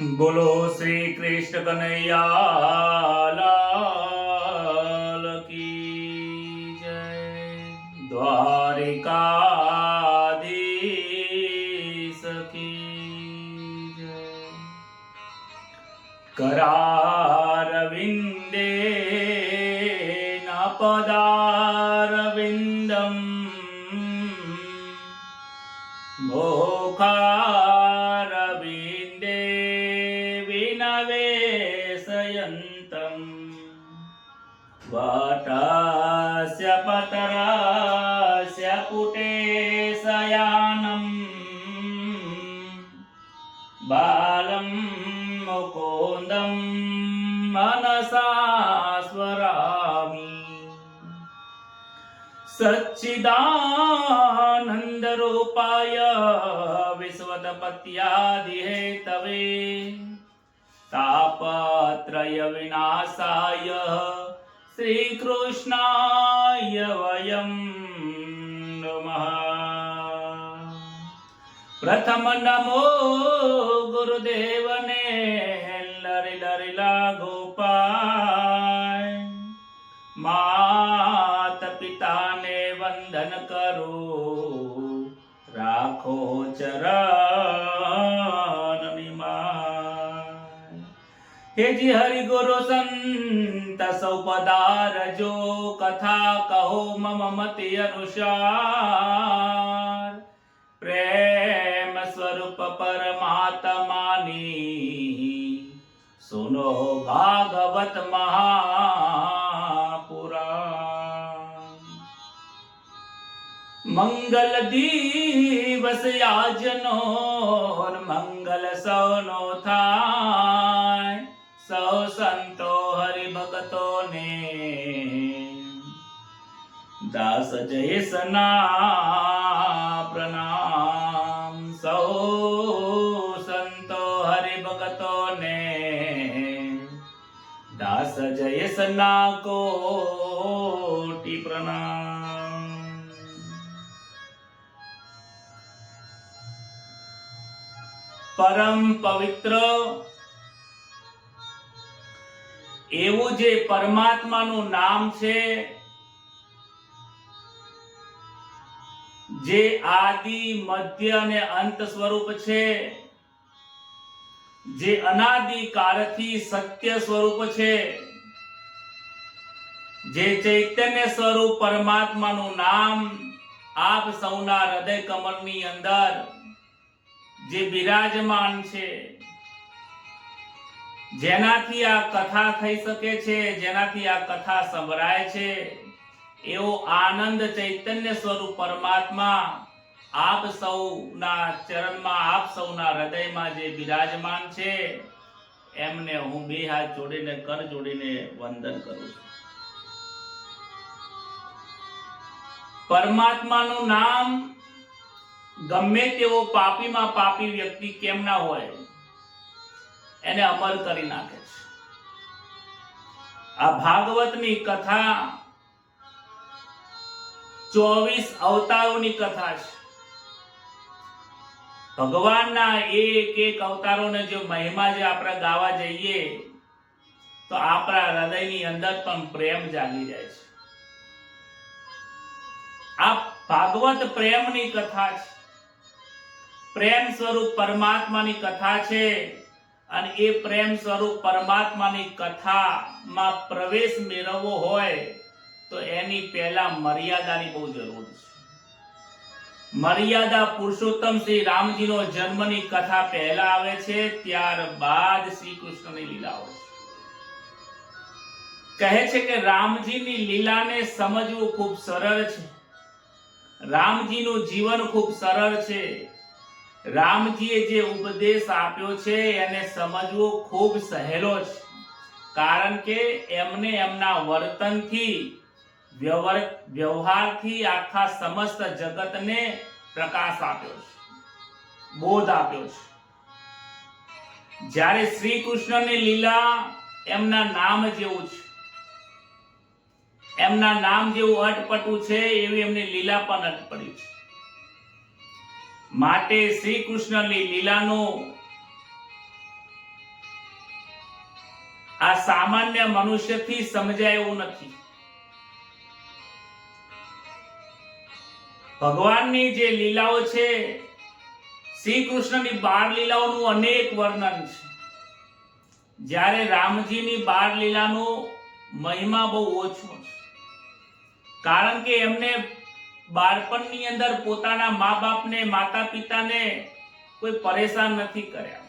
બોલો શ્રી કૃષ્ણ કનૈયા લાલ કી જય। દ્વારિકાધીશ કી જય। करारविन्दे न पदारविन्दम् मोखारविन्दे विनवेशयन्तम् वटस्य पतरस्य पुटे शयानम् बालं मुकुन्दं मनसा स्मरामि। सच्चिदानन्दरूपाय विश्वोत्पत्त्यादिहेतवे तापत्रय विनाशाय श्रीकृष्णाय वयं नमः। प्रथम नमो गुरुदेवने लरि लरि लागो पाय। मात पिता ने वंदन करो राखो चरण निमाय। हे जी हरि गुरु संत सौ पधारजो कथा कहो मम मति अनुसार। प्रेम स्वरूप परमात्मानी सुनो भागवत महापुराण। मंगल दिवस याजनो मंगल सौनो थाय। सौ संतो हरि भगतो ने दास जय सना प्रणाम। सौ संतो हरि भगतो ने दास जय सना कोटि प्रणाम। परम पवित्र એવું જે પરમાત્માનું નામ છે, જે આદિ મધ્ય અને અંત સ્વરૂપ છે, જે અનાદિ કાળથી સત્ય સ્વરૂપ છે, જે ચૈતન્ય સ્વરૂપ પરમાત્માનું નામ આપ સૌના હૃદય કમળની અંદર જે બિરાજમાન છે, જેનાથી આ કથા થઈ શકે છે, જેનાથી આ કથા સંભળાય છે, એવો આનંદ ચૈતન્ય સ્વરૂપ પરમાત્મા આપ સૌના ચરણમાં, આપ સૌના હૃદયમાં જે બિરાજમાન છે, એમને હું બે હાથ જોડીને કર જોડીને વંદન કરું છું। પરમાત્માનું નામ ગમે તેવો પાપીમાં પાપી વ્યક્તિ કેમ ના હોય, એને અમર કરી નાખે છે। આ ભાગવતની કથા 24 અવતારોની કથા છે। ભગવાનના એક એક અવતારોને જો મહિમા જે આપણે ગાવા જઈએ તો આપણા હૃદયની અંદર પણ પ્રેમ જાગી જાય છે। આ ભાગવત પ્રેમની કથા છે, પ્રેમ સ્વરૂપ પરમાત્માની કથા છે। અને એ પ્રેમ સ્વરૂપ પરમાત્માની કથામાં પ્રવેશ મેળવવો હોય તો એની પહેલા મર્યાદાની બહુ જરૂર છે। મર્યાદા પુરુષોત્તમ શ્રી રામજીનો જન્મની કથા પહેલા આવે છે, ત્યારબાદ શ્રી કૃષ્ણની લીલા હોય છે। કહે છે કે રામજીની લીલાને સમજવું ખૂબ સરળ છે, રામજીનું જીવન ખૂબ સરળ છે, રામજીએ જે ઉપદેશ આપ્યો છે એને સમજવો ખૂબ સહેલો છે। કારણ કે એમને એમના વર્તનથી, વ્યવહારથી આખા સમસ્ત જગતને પ્રકાશ આપ્યો છે, બોધ આપ્યો છે। જ્યારે શ્રી કૃષ્ણની લીલા એમના નામ જેવું છે, એમના નામ જેવું અટપટું છે એવી એમની લીલા પણ અટપટી છે। માટે શ્રી કૃષ્ણની લીલાનો આ સામાન્ય મનુષ્યથી સમજાય એવું નથી. ભગવાનની જે લીલાઓ છે, શ્રી કૃષ્ણની 12 લીલાઓનું અનેક વર્ણન છે. જ્યારે રામજીની 12 લીલાનો મહિમા બહુ ઓછો છે, કારણ કે એમને બાળપણની અંદર પોતાના મા બાપને, માતા પિતાને કોઈ પરેશાન નથી કર્યા.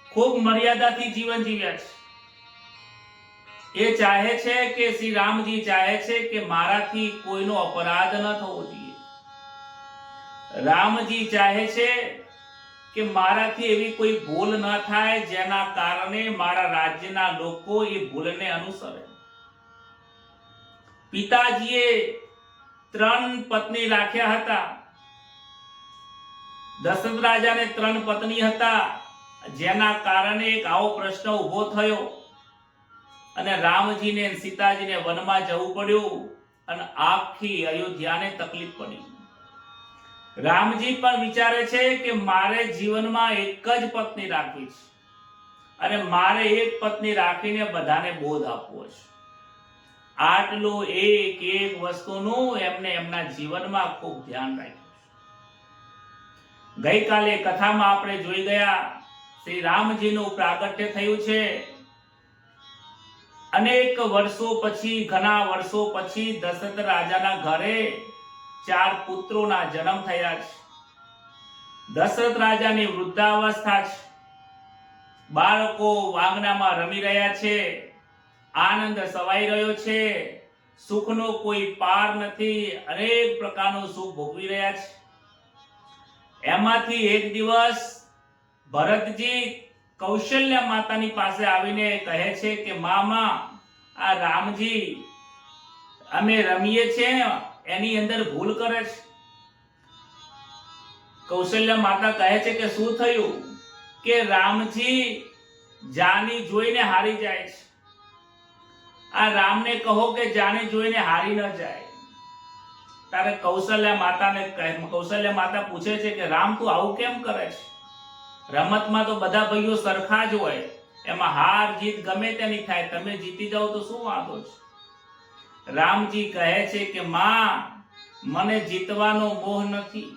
ખૂબ મર્યાદાથી જીવન જીવ્યા છે. એ ચાહે છે કે શ્રી રામજી ચાહે છે કે મારાથી કોઈનો અપરાધ ન થવો જોઈએ. રામજી ચાહે છે કે મારાથી એવી કોઈ ભૂલ ન થાય જેના કારણે મારા રાજ્યના લોકો એ ભૂલને અનુસરે. પિતાજીએ 3 પત્ની રાખ્યા હતા. દશરથ રાજાને 3 પત્ની હતા, જેના કારણે એક આવો પ્રશ્ન ઉભો થયો અને રામજીને સીતાજીને વનમાં જવું પડ્યું અને આખી અયોધ્યાને તકલીફ પડી. રામજી પણ વિચારે છે કે મારે જીવનમાં એક જ પત્ની રાખવી છે અને મારે એક પત્ની રાખીને બધાને બોધ આપવો છે. આટલું એક વસ્તુનું એમને એમના જીવનમાં ખૂબ ધ્યાન રાખ્યું. ગઈકાલે કથામાં આપણે જોઈ ગયા, શ્રી રામજીનું પ્રાગટ્ય થયું છે. અનેક વર્ષો પછી, ઘણા વર્ષો પછી દશરથ રાજાના ઘરે 4 પુત્રોના જન્મ થયા છે. દશરથ રાજાની વૃદ્ધાવસ્થા છે. બાળકો આંગણામાં રમી રહ્યા છે. આનંદ સવાઈ રહ્યો છે. સુખનો કોઈ પાર નથી. અનેક પ્રકારનું સુખ ભોગવી રહ્યા છે. એમાંથી એક દિવસ ભરતજી કૌશલ્ય માતાની પાસે આવીને કહે છે કે મામા, આ રામજી અમે રમીએ છીએ એની અંદર ભૂલ કરે છે. કૌશલ્ય માતા કહે છે કે શું થયું? કે રામજી જાની જોઈને હારી જાય છે. આ રામને કહો કે જાની જોઈને હારી ન જાય. તારે કૌશલ્ય માતા પૂછે છે કે રામ તું આવું કેમ કરે છે? રમતમાં તો બધા ભાઈઓ સરખા જ હોય, એમાં હાર જીત ગમે તેની થાય, તમે જીતી જાઓ તો શું વાંધો છે? રામજી કહે છે કે માં, મને જીતવાનો મોહ નથી,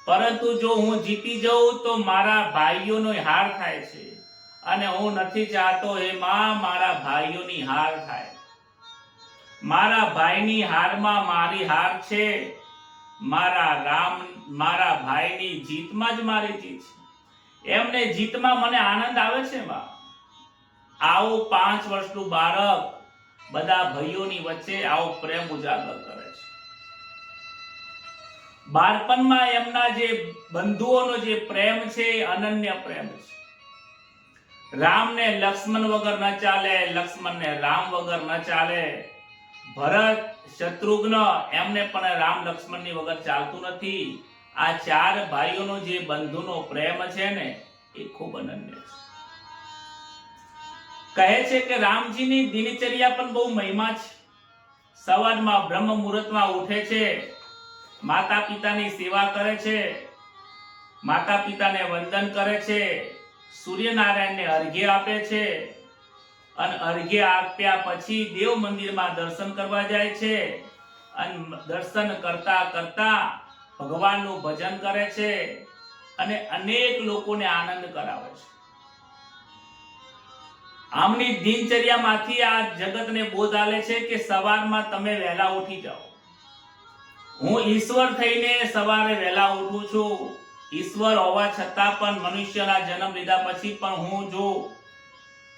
પરંતુ જો હું જીતી જાઉં તો મારા ભાઈઓનો હાર થાય છે અને હું નથી ચાહતો હે માં મારા ભાઈઓની હાર થાય. મારા ભાઈની હારમાં મારી હાર છે, મારા ભાઈની જીતમાં જ મારી જીત છે. એમને જીતમાં મને આનંદ આવે છે માં. આવો 5 વર્ષનું બાળક બધા ભાઈઓની વચ્ચે આવો પ્રેમ ઉજાગર કરે છે. બાળપણમાં એમના જે બંધુઓનો જે પ્રેમ છે એ અનન્ય પ્રેમ છે. રામને લક્ષ્મણ વગર ન ચાલે, લક્ષ્મણને રામ વગર ન ચાલે. ભરત, શત્રુઘ્ન એમને પણ રામ લક્ષ્મણની વગર ચાલતું નથી. આ 4 ભાઈઓનો જે બંધુનો પ્રેમ છે ને એ ખૂબ અનન્ય છે. કહે છે કે રામજીની દિનચર્યા પણ બહુ મહિમા છે. સવારમાં બ્રહ્મ મુહૂર્તમાં ઉઠે છે, માતા પિતાની સેવા કરે છે, માતા પિતાને વંદન કરે છે, સૂર્યનારાયણને અર્ઘ્ય આપે છે અને અર્ઘ્ય આપ્યા પછી દેવ મંદિરમાં દર્શન કરવા જાય છે અને દર્શન કરતા કરતા ભગવાનનું ભજન કરે છે અને અનેક લોકોને આનંદ કરાવે છે. આમની દિનચર્યામાંથી આ જગતને બોધ આલે છે કે સવારમાં તમે વહેલા ઉઠી જાઓ. હું ઈશ્વર થઈને સવારે વહેલા ઉઠું છું. ઈશ્વર હોવા છતાં પણ મનુષ્યના જન્મ લીધા પછી પણ હું જો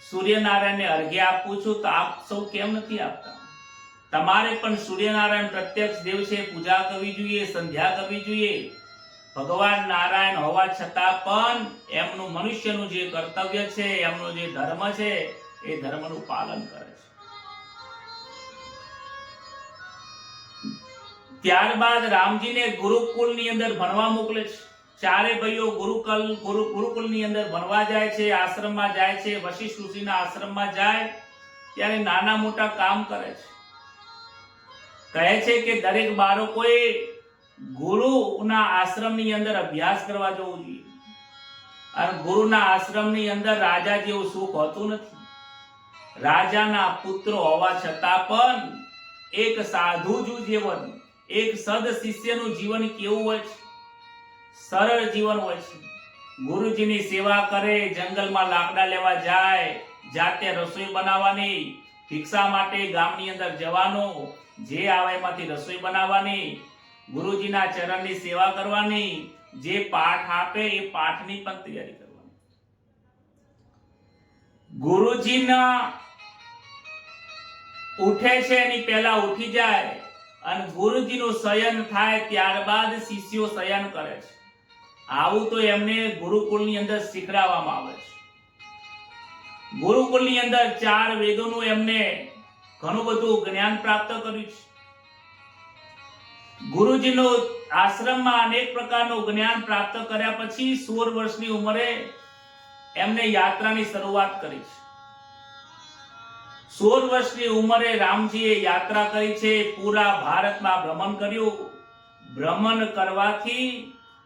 સૂર્યનારાયણને અર્ઘ્ય આપું છું તો આપ સૌ કેમ નથી આપતા? તમારે પણ સૂર્યનારાયણ પ્રત્યક્ષ દેવ છે, પૂજા કરવી જોઈએ, સંધ્યા કરવી જોઈએ. ભગવાન નારાયણ હોવા છતાં પણ એમનું મનુષ્યનું જે કર્તવ્ય છે, એમનો જે ધર્મ છે એ ધર્મનું પાલન કરે છે. ત્યારબાદ રામજીને ગુરુકુળની અંદર ભણવા મોકલે છે. 4 ભાઈઓ ગુરુકુળની અંદર ભણવા જાય છે, આશ્રમમાં જાય છે. વશિષ્ઠ ઋષિના આશ્રમમાં જાય ત્યારે નાના મોટા કામ કરે છે. કહે છે કે દરેક બાળકોએ ગુરુના આશ્રમની અંદર અભ્યાસ કરવા જવું જોઈએ. અને ગુરુના આશ્રમની અંદર રાજા જેવું સુખ હોતું નથી. રાજાના પુત્રો હોવા છતાં પણ એક સાધુનું જીવન, એક સદ શિષ્યનું જીવન કેવું હોય છે? સરળ જીવન હોય છે. ગુરુજીની સેવા કરે, જંગલમાં લાકડા લેવા જાય, જાતે રસોઈ બનાવવાની, ભિક્ષા માટે ગામની અંદર જવાનું, જે આવે એમાંથી રસોઈ બનાવવાની, ગુરુજીના ચરણની સેવા કરવાની, જે પાઠ આપે એ પાઠની પણ તૈયારી કરવાની. ગુરુજીના ઉઠે છે એની પહેલા ઉઠી જાય અને ગુરુજીનું શયન થાય ત્યારબાદ શિષ્યો શયન કરે છે. આવું તો એમને ગુરુકુળની અંદર શીખડાવવામાં આવે છે. ગુરુકુળની અંદર 4 વેદોનું એમને ઘણું બધું જ્ઞાન પ્રાપ્ત કર્યું છે. ગુરુજીનો આશ્રમમાં અનેક પ્રકારનું જ્ઞાન પ્રાપ્ત કર્યા પછી 16 વર્ષની ઉંમરે એમને યાત્રાની શરૂઆત કરી છે. 16 વર્ષની ઉંમરે રામજીએ યાત્રા કરી છે, પૂરા ભારતમાં ભ્રમણ કર્યું. ભ્રમણ કરવાથી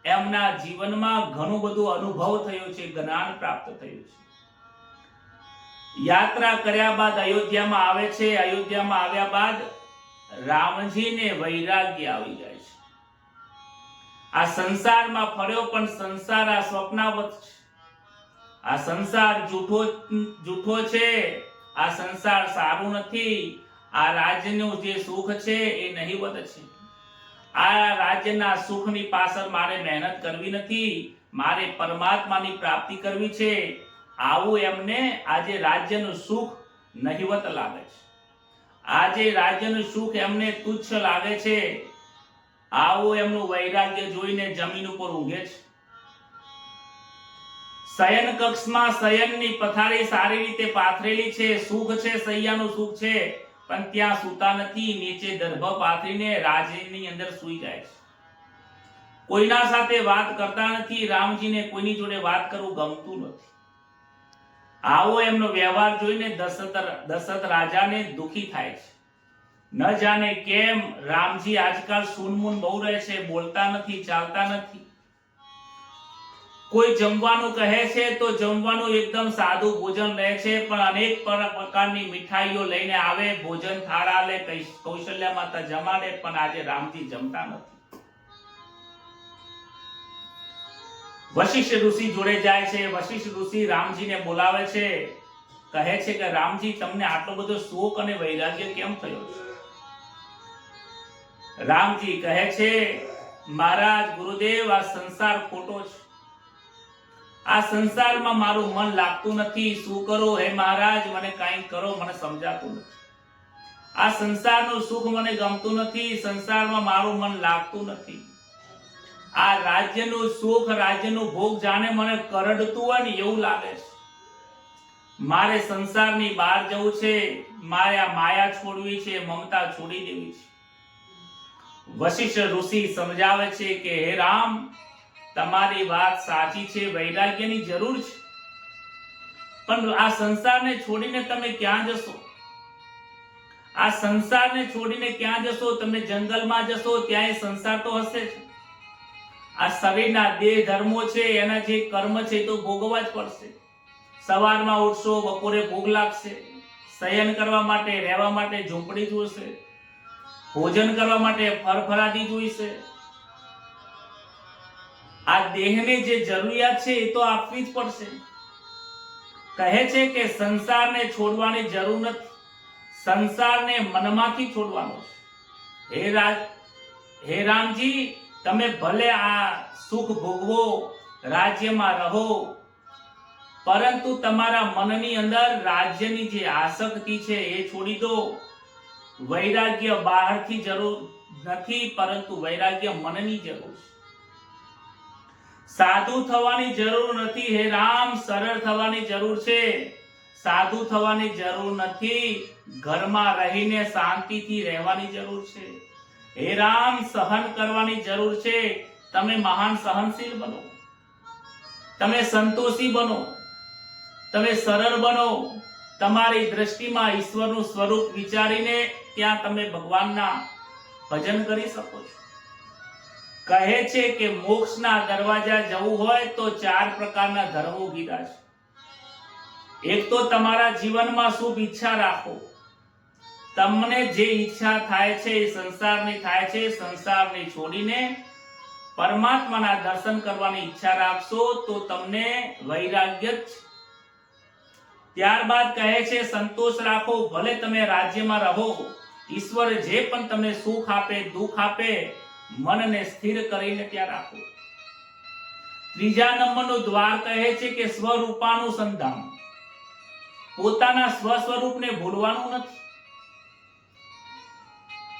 એમના જીવનમાં ઘણું બધું અનુભવ થયો છે, જ્ઞાન પ્રાપ્ત થયું છે. યાત્રા કર્યા બાદ અયોધ્યામાં આવે છે. અયોધ્યામાં આવ્યા બાદ રામજીને વૈરાગ્ય આવી જાય છે. આ સંસારમાં ફર્યો પણ સંસાર આ સ્વપ્નાવત છે. આ સંસાર જૂઠો છે. આ સંસાર સારું નથી. આ રાજ્યનું જે સુખ છે એ નહિવત છે. આ રાજ્યના સુખની પાછળ મારે મહેનત કરવી નથી, મારે પરમાત્માની પ્રાપ્તિ કરવી છે. આવું એમને આજે રાજ્યનું સુખ નહિવત લાગે છે. આજે રાજ્યનું સુખ એમને તુચ્છ લાગે છે. આવું એમનું વૈરાગ્ય જોઈને જમીન ઉપર ઊંઘે છે. શયન કક્ષમાં શયનની પથારી સારી રીતે પાથરેલી છે, સુખ છે, સૈયાનું સુખ છે, પણ ત્યાં સૂતા નથી. નીચે દર્ભ પાથરીને રાજની અંદર સૂઈ જાય છે. કોઈના સાથે વાત કરતા નથી. રામજીને કોઈની જોડે વાત કરવું ગમતું નથી. આવો એમનો વ્યવહાર જોઈને દશરથ રાજાને દુખી થાય છે. ન જાણે કેમ રામજી આજકાલ સૂનમૂન બહુ રહે છે, બોલતા નથી, ચાલતા નથી. કોઈ જમવાનું કહે છે તો જમવાનું એકદમ સાદું ભોજન લે છે, પણ અનેક પ્રકારની મીઠાઈઓ લઈને આવે, ભોજન થાળા લે, કૌશલ્યા માતા જમાડે, પણ આજે રામજી જમતા નથી. વશિષ્ઠ ઋષિ જોડે જાય છે. વશિષ્ઠ ઋષિ રામજીને બોલાવે છે, કહે છે કે રામજી, તમને આટલો બધો શોક અને વૈરાગ્ય કેમ થયો છે? રામજી કહે છે, મહારાજ ગુરુદેવ, આ સંસાર ખોટો છે. આ સંસારમાં મારું મન લાગતું નથી. શું કરું હે મહારાજ? મને કંઈ કરો, મને સમજાતું નથી. આ સંસારનું સુખ મને ગમતું નથી. સંસારમાં મારું મન લાગતું નથી. આ રાજ્યનું સુખ, રાજ્યનું ભોગ જાણે મને કરડતું હોય ને એવું લાગે છે. મારે સંસારની બહાર જવું છે. મારે આ માયા છોડવી છે, મમતા છોડી દેવી છે. વશિષ્ઠ ઋષિ સમજાવે છે કે હે રામ, તમારી વાત સાચી છે, વૈરાગ્યની જરૂર છે, પણ આ સંસારને છોડીને તમે ક્યાં જશો? આ સંસારને છોડીને ક્યાં જશો? તમે જંગલમાં જશો, ત્યાં સંસાર તો હશે જ. આ શરીરના દેહ ધર્મો છે, એના જે કર્મ છે તો ભોગવવા જ પડશે. સવારમાં ઉઠશો, બપોરે ભૂખ લાગશે, શયન કરવા માટે, રહેવા માટે ઝૂંપડી જોઈશે, ભોજન કરવા માટે ફરફરાદી જોઈશે. આ દેહને જે જરૂરિયાત છે એ તો આપવી જ પડશે. કહે છે કે સંસારને છોડવાની જરૂર નથી, સંસારને મનમાંથી છોડવાનો છે. હે રામજી, તમે ભલે આ સુખ ભોગવો, રાજ્યમાં રહો, પરંતુ તમારા મનની અંદર રાજ્યની જે આસક્તિ છે એ છોડી દો. વૈરાગ્ય બહારથી જરૂર નથી, પરંતુ વૈરાગ્ય મનની જરૂર છે. સાધુ થવાની જરૂર નથી હે રામ, સરળ થવાની જરૂર છે. સાધુ થવાની જરૂર નથી, ઘરમાં રહીને શાંતિથી રહેવાની જરૂર છે. હે રામ, સહન કરવાની જરૂર છે. તમે મહાન સહનશીલ બનો, તમે સંતોષી બનો, તમે સરળ બનો. તમારી દ્રષ્ટિમાં ઈશ્વરનું સ્વરૂપ વિચારીને ત્યાં તમે ભગવાનના ભજન કરી શકો છો. કહે છે કે મોક્ષના દરવાજા જવું હોય તો 4 પ્રકારના ધર્મો કીધા છે. એક તો તમારા જીવનમાં શુભ ઈચ્છા રાખો. તમને જે ઈચ્છા થાય છે એ સંસારની થાય છે. સંસારને છોડીને પરમાત્માના દર્શન કરવાની ઈચ્છા રાખશો તો તમને વૈરાગ્ય જ. ત્યારબાદ કહે છે સંતોષ રાખો. ભલે તમે રાજ્યમાં રહો, ઈશ્વર જે પણ તમને સુખ આપે દુઃખ આપે, મનને સ્થિર કરીને ત્યાં રાખો. ત્રીજા નંબરનું દ્વાર કહે છે કે સ્વરૂપાનું સંધાન. પોતાના સ્વ સ્વરૂપને ભૂલવાનું નથી.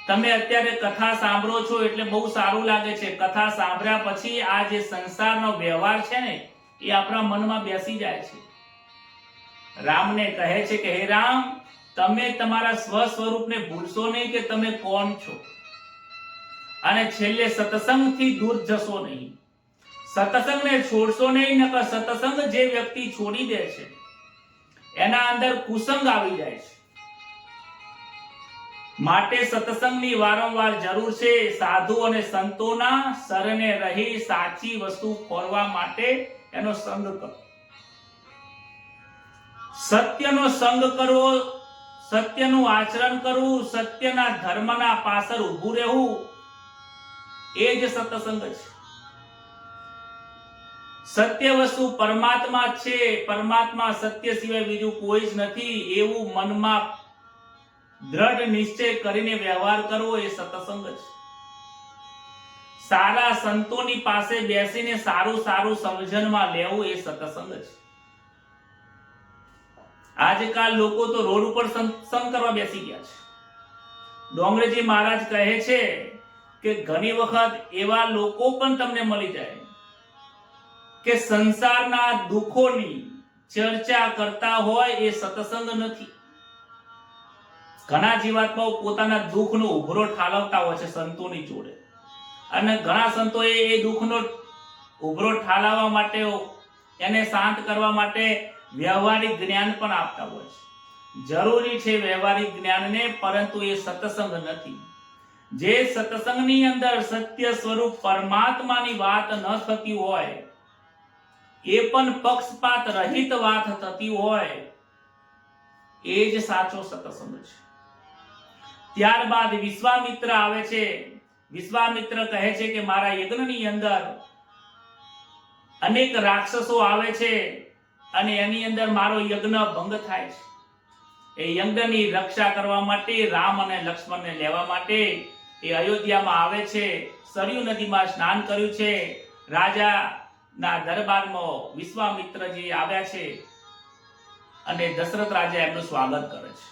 તમે અત્યારે કથા સાંભળો છો એટલે બહુ સારું લાગે છે. કથા સાંભળ્યા પછી આ જે સંસારનો વ્યવહાર છે ને એ આપણા મનમાં બેસી જાય છે. રામને કહે છે કે હે રામ, તમે તમારા સ્વ સ્વરૂપને ભૂલશો નહીં કે તમે કોણ છો, અને છેલ્લે સત્સંગથી દૂર જશો નહીં. સત્સંગને છોડશો નહીં, નકર સત્સંગ જે વ્યક્તિ છોડી દે છે એના અંદર કુસંગ આવી જાય છે. માટે સત્સંગની વારંવાર જરૂર છે. સાધુ અને સંતોના શરણે રહી સાચી વસ્તુ ખોરવા માટે એનો સંગ કરો. સત્યનો સંગ કરવો, સત્યનું આચરણ કરવું, સત્યના ધર્મના પાછળ ઊભું રહેવું, એ જ સત્સંગ છે. સત્ય વસ્તુ પરમાત્મા છે. પરમાત્મા સત્ય સિવાય બીજું કોઈ જ નથી. એવું મનમાં દ્રઢ નિશ્ચય કરીને વ્યવહાર કરવો એ સત્સંગ છે. સારા સંતોની પાસે બેસીને સારું સારું સમજણમાં લેવું એ સત્સંગ છે. આજકાલ લોકો તો રોડ ઉપર સત્સંગ કરવા બેસી ગયા છે. ડોંગરેજી મહારાજ કહે છે કે ઘણી વખત એવા લોકો પણ તમને મળી જાય કે સંસારના દુઃખોની ચર્ચા કરતા હોય. એ સત્સંગ નથી. ઘણા જીવાત્માઓ પોતાના દુઃખનો ઉભરો ઠાલવતા હોય છે સંતોની જોડે, અને ઘણા સંતો એ દુઃખનો ઉભરો ઠાલવવા માટે, એને શાંત કરવા માટે વ્યવહારિક જ્ઞાન પણ આપતા હોય છે. જરૂરી છે વ્યવહારિક જ્ઞાનને, પરંતુ એ સત્સંગ નથી. જે સત્સંગની અંદર સત્ય સ્વરૂપ પરમાત્માની વાત ન થતી હોય, એ પણ પક્ષપાત રહિત વાત થતી હોય, એ જ સાચો સત્સંગ છે. ત્યારબાદ વિશ્વામિત્ર આવે છે. વિશ્વામિત્ર કહે છે કે મારા યજ્ઞની અંદર અનેક રાક્ષસો આવે છે અને એની અંદર મારો યજ્ઞ ભંગ થાય છે. એ યજ્ઞની રક્ષા કરવા માટે રામ અને લક્ષ્મણને લેવા માટે એ અયોધ્યામાં આવે છે. સરયુ નદીમાં સ્નાન કર્યું છે. રાજાના દરબારમાં વિશ્વામિત્રજી આવ્યા છે અને દશરથ રાજા એમનું સ્વાગત કરે છે.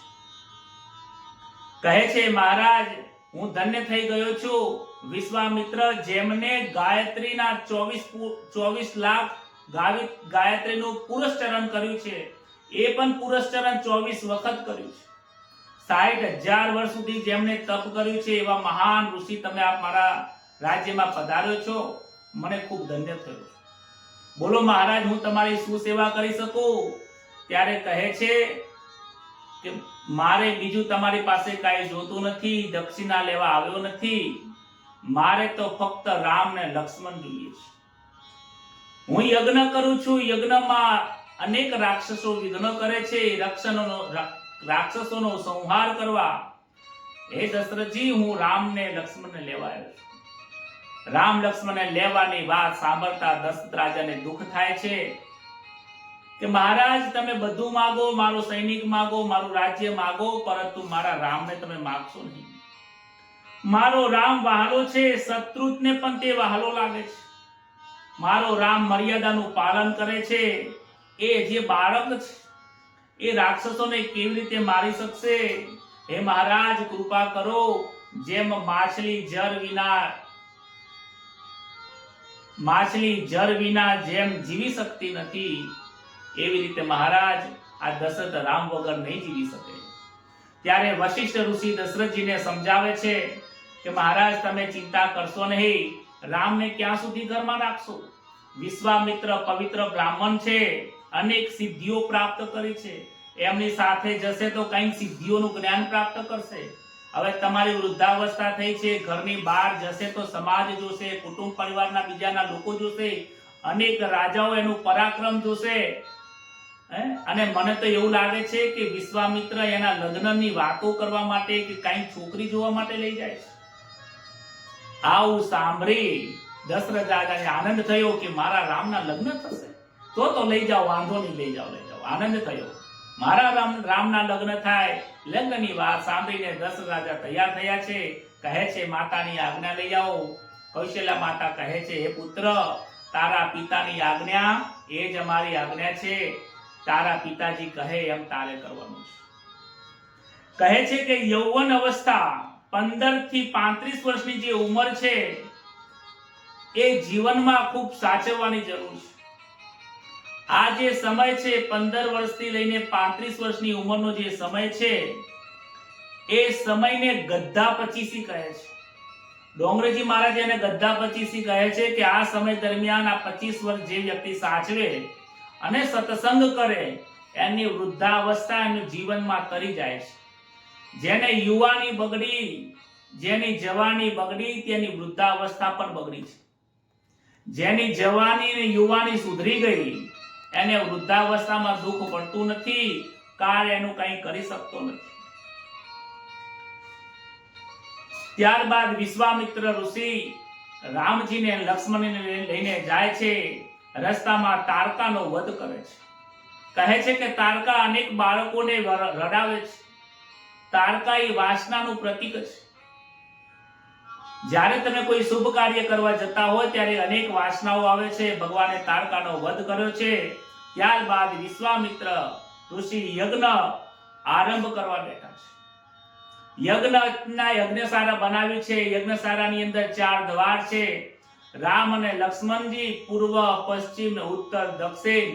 કહે છે મહારાજ, હું ધન્ય થઈ ગયો છું. વિશ્વામિત્ર જેમને ગાયત્રીના 24 લાખ ગાયત્રીનું પુરસ્ચરણ કર્યું છે, એ પણ પુરસ્ચરણ 24 વખત કર્યું છે. 60,000 વર્ષ સુધી જેમને તપ કર્યું છે, એવા મહાન ઋષિ તમે આપ મારા રાજ્યમાં પધાર્યો છો. મને ખૂબ ધન્ય થયું. બોલો મહારાજ, હું તમારી શું સેવા કરી શકું? ત્યારે કહે છે કે મારે બીજું તમારી પાસે કાંઈ જોતું નથી, દક્ષિણા લેવા આવ્યો નથી. મારે તો ફક્ત રામ ને લક્ષ્મણ જોઈએ છે. હું યજ્ઞ કરું છું. યજ્ઞમાં અનેક રાક્ષસો વિઘ્ન કરે છે. રાક્ષસોનો સંહાર કરવા હે દશરથજી, હું રામ ને લક્ષ્મણ ને લેવા આવ્યો છું. રામ લક્ષ્મણને લેવાની વાત સાંભળતા દશરથ રાજાને દુઃખ થાય છે કે મહારાજ, તમે બધું માગો, મારો સૈનિક માગો, મારું રાજ્ય માગો, પરંતુ મારા રામને તમે માગશો નહીં. મારો રામ વહાલો છે, શત્રુને પણ તે વહાલો લાગે છે. મારો રામ મર્યાદાનું પાલન કરે છે. એ જે બાળક છે એ રાક્ષસોને કેવી રીતે મારી શકશે? હે મહારાજ, કૃપા કરો. જેમ માછલી જર વિના જેમ જીવી શકતી નથી, એવી રીતે મહારાજ આ દશરથ રામ વગર નહીં જીવી શકે. ત્યારે વશિષ્ઠ ઋષિ દશરથજીને સમજાવે છે કે મહારાજ, તમે ચિંતા કરશો નહીં. રામને ક્યાં સુધી ઘરમાં રાખશો? વિશ્વામિત્ર પવિત્ર બ્રાહ્મણ છે, અનેક સિદ્ધિઓ પ્રાપ્ત કરી છે. એમની સાથે જશે તો કંઈક સિદ્ધિઓનું જ્ઞાન પ્રાપ્ત કરશે. હવે તમારી વૃદ્ધાવસ્થા થઈ છે, ઘરની બહાર જશે તો સમાજ જોશે, કુટુંબ પરિવારના બીજાના લોકો જોશે, અનેક રાજાઓ એનું પરાક્રમ જોશે. અને મને તો એવું લાગે છે કે વિશ્વામિત્ર એના લગ્નની વાતો કરવા માટે કે કઈ છોકરી જોવા માટે લઈ જાય છે. આવું સાંભળી દશરથ રાજાને આનંદ થયો કે મારા રામના લગ્ન થશે, તો લઈ જાઓ, વાંધો નહીં, લઈ જાઓ. આનંદ થયો, મારા રામના લગ્ન થાય. લગ્નની વાત સાંભળીને દશરથ રાજા તૈયાર થયા છે. કહે છે માતાની આજ્ઞા લઈ આવો. કૌશલ્યા માતા કહે છે, હે પુત્ર, તારા પિતાની આજ્ઞા એ જ અમારી આજ્ઞા છે. તારા પિતાજી કહે એમ તારે કરવાનું છે. કહે છે કે યૌવન અવસ્થા 15 થી 35 વર્ષની જે ઉંમર છે એ જીવનમાં ખૂબ સાચવવાની જરૂર છે. આ જે સમય છે 15 વર્ષથી લઈને 35 વર્ષની ઉંમરનો જે સમય છે એ સમયને ગદ્દા પચીસી કહે છે. ડોંગરેજી મહારાજ એને ગદ્દા પચીસી કહે છે કે આ સમય દરમિયાન આ 25 વર્ષ જે વ્યક્તિ સાચવે અને સત્સંગ કરે એની વૃદ્ધાવસ્થા એનું જીવનમાં તરી જાય છે. જેને યુવાની બગડી, જેની જવાની બગડી, તેની વૃદ્ધાવસ્થા પણ બગડી છે. જેની જવાની અને યુવાની સુધરી ગઈ એને વૃદ્ધાવસ્થામાં દુઃખ પડતું નથી, કારણ એનું કંઈ કરી શકતો નથી. ત્યારબાદ વિશ્વામિત્ર ઋષિ રામજીને લક્ષ્મણને લઈને જાય છે. રસ્તામાં તારકાનો વધ કરે છે. કહે છે કે તારકા અનેક બાળકોને રડાવે છે. તારકા એ વાસનાનું પ્રતીક છે. જ્યારે તમે કોઈ શુભ કાર્ય કરવા જતા હોય ત્યારે અનેક વાસનાઓ આવે છે. ભગવાને તારકાનો વધ કર્યો છે. ત્યારબાદ વિશ્વામિત્ર ઋષિ યજ્ઞ આરંભ કરવા બેઠા છે. યજ્ઞશાળા બનાવી છે. યજ્ઞશાળાની અંદર 4 દ્વાર છે. રામ અને લક્ષ્મણજી પૂર્વ, પશ્ચિમ, ઉત્તર, દક્ષિણ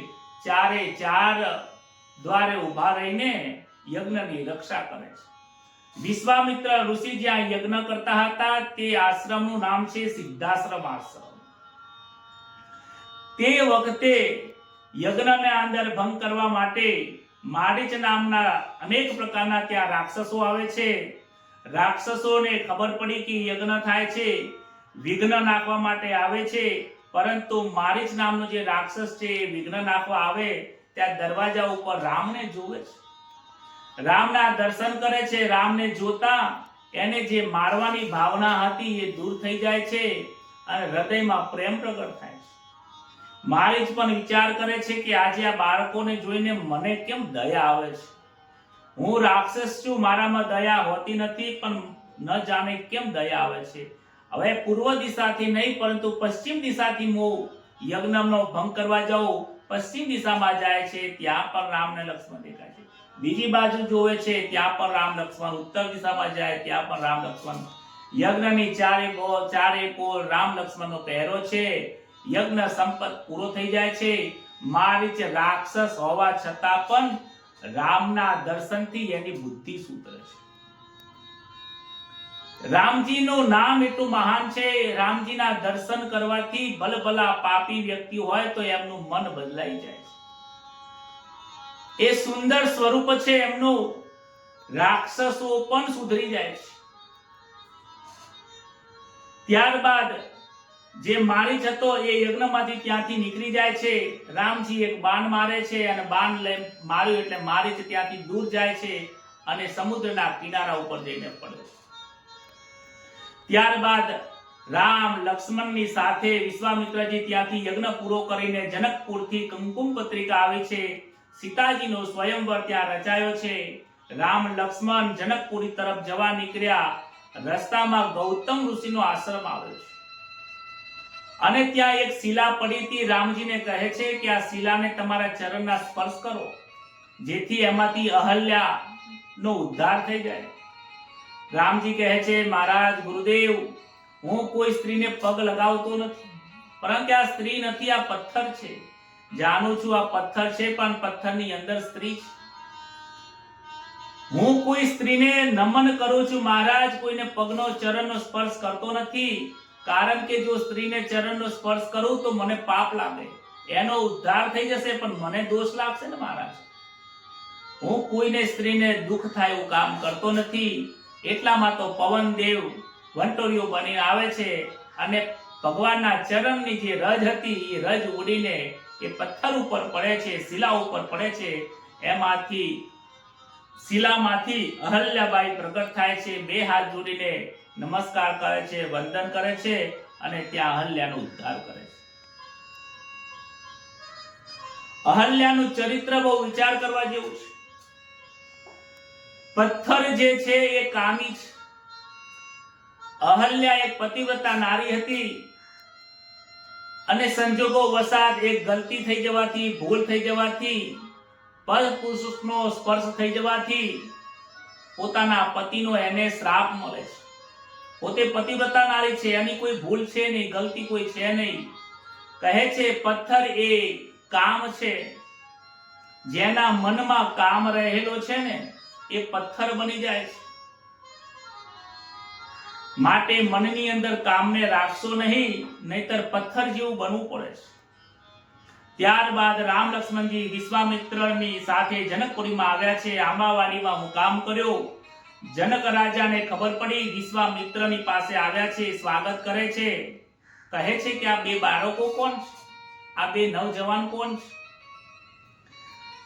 4 દ્વારે ઉભા રહીને યજ્ઞની રક્ષા કરે છે. વિશ્વામિત્ર ઋષિ જ્યાં યજ્ઞ કરતા હતા તે આશ્રમનું નામ છે સિદ્ધાશ્રમ આશ્રમ. તે વખતે યજ્ઞને અંદર ભંગ કરવા માટે મારીચ નામના અનેક પ્રકારના ત્યાં રાક્ષસો આવે છે. રાક્ષસોને ખબર પડી કે યજ્ઞ થાય છે, વિઘ્ન નાખવા માટે આવે છે. પરંતુ મારીચ નામનો જે રાક્ષસ છે એ વિઘ્ન નાખવા આવે ત્યાં દરવાજા ઉપર રામને જોવે છે. રામના દર્શન કરે છે. રામને જોતા એને જે મારવાની ભાવના હતી એ દૂર થઈ જાય છે અને હૃદયમાં પ્રેમ પ્રગટ થાય છે. મારીચ પણ વિચાર કરે છે કે આજે આ બાળકોને જોઈને મને કેમ દયા આવે છે. હું રાક્ષસ છું, મારામાં દયા હોતી નથી, પણ ન જાણે કેમ દયા આવે છે. હવે પૂર્વ દિશાથી નહીં પરંતુ પશ્ચિમ દિશાથી હું યજ્ઞનો ભંગ કરવા જાઉં. પશ્ચિમ દિશામાં જાય છે, ત્યાં પણ રામ અને લક્ષ્મણ દેખાય છે. બીજી બાજુ જોવે છે, ત્યાં પણ રામ લક્ષ્મણ. ઉત્તર દિશામાં જાય ત્યાં પણ રામ લક્ષ્મણ. યજ્ઞની ચારે કોર રામ લક્ષ્મણનો પહેરો છે. યજ્ઞ સંપત પૂરો થઈ જાય છે. મારીચ રાક્ષસ હોવા છતાં પણ રામના દર્શનથી એની બુદ્ધિ સુધરે છે. રામજીનું નામ એટલું મહાન છે. રામજીના દર્શન કરવાથી ભલભલા પાપી વ્યક્તિ હોય તો એમનું મન બદલાઈ જાય છે. એ સુંદર સ્વરૂપ છે એમનું. રાક્ષસો પણ સુધરી જાય છે. ત્યારબાદ જે મારીચ હતો એ યજ્ઞમાંથી ત્યાંથી નીકળી જાય છે. રામજી એક બાણ મારે છે અને બાણ માર્યું એટલે મારીચ ત્યાંથી દૂર જાય છે અને સમુદ્રના કિનારા ઉપર જઈને પડે છે. ત્યારબાદ રામ લક્ષ્મણની સાથે વિશ્વામિત્રજી ત્યાંથી યજ્ઞ પૂરો કરીને જનકપુરથી કંકુમ પત્રિકા આવી છે. સીતાજીનો સ્વયંવર ત્યાં રચાયો છે. રામ લક્ષ્મણ જનકપુરી તરફ જવા નીકળ્યા. રસ્તામાં ગૌતમ ઋષિનો આશ્રમ આવ્યો છે અને ત્યાં એક શિલા પડી હતી. રામજીને કહે છે કે આ શિલાને તમારા ચરણના સ્પર્શ કરો જેથી એમાંથી અહલ્યાનો ઉદ્ધાર થઈ જાય. રામજી કહે છે, મહારાજ ગુરુદેવ, હું કોઈ સ્ત્રીને પગ લગાવતો નથી, પરંતુ આ સ્ત્રી નથી, આ પથ્થર છે. જાણું છું આ પથ્થર છે, પણ પથ્થરની અંદર સ્ત્રી છે. હું કોઈ સ્ત્રીને નમન કરું છું મહારાજ, કોઈને પગનો ચરણનો સ્પર્શ કરતો નથી, કારણ કે જો સ્ત્રીને ચરણનો સ્પર્શ કરું તો મને પાપ લાગે. એનો ઉદ્ધાર થઈ જશે પણ મને દોષ લાગશે ને મહારાજ. હું કોઈને સ્ત્રીને દુઃખ થાય એવું કામ કરતો નથી. એટલામાં તો પવનદેવ વંટોળિયો બનીને આવે છે અને ભગવાનના ચરણની જે રજ હતી એ રજ ઉડીને એ પથ્થર ઉપર પડે છે, શિલા ઉપર પડે છે, એમાંથી શિલામાંથી અહલ્યાબાઈ પ્રગટ થાય છે, બે હાથ જોડીને નમસ્કાર કરે છે, વંદન કરે છે અને ત્યાં અહલ્યાનો ઉદ્ધાર કરે છે. અહલ્યાનું ચરિત્ર બહુ વિચાર કરવા જેવું છે. પથ્થર જે છે એ કામી છે. અહલ્યા એક પતિવ્રતા નારી હતી અને સંજોગો વસાત એક ગલતી થઈ જવાથી, ભૂલ થઈ જવાથી, પરપુરુષનો સ્પર્શ થઈ જવાથી પોતાના પતિનો એને શ્રાપ મળે છે. પોતે પતિવ્રતા નારી છે, એની કોઈ ભૂલ છે નહીં, ગલતી કોઈ છે નહીં. કહે છે પથ્થર એ કામ છે, જેના મનમાં કામ રહેલો છે ને એ પથ્થર બની જાય છે. માટે મનની અંદર કામને રાખશો નહીં, નહીતર પથ્થર જેવું બનવું પડે છે. ત્યારબાદ રામ લક્ષ્મણજી વિશ્વામિત્રની સાથે જનકપુરીમાં આવ્યા છે, આંબાવાડીમાં મુકામ કર્યો. જનક રાજાને ખબર પડી, વિશ્વામિત્રની પાસે આવ્યા છે, સ્વાગત કરે છે. કહે છે કે આ બે બાળકો કોણ છે? આ બે નવજવાન કોણ છે?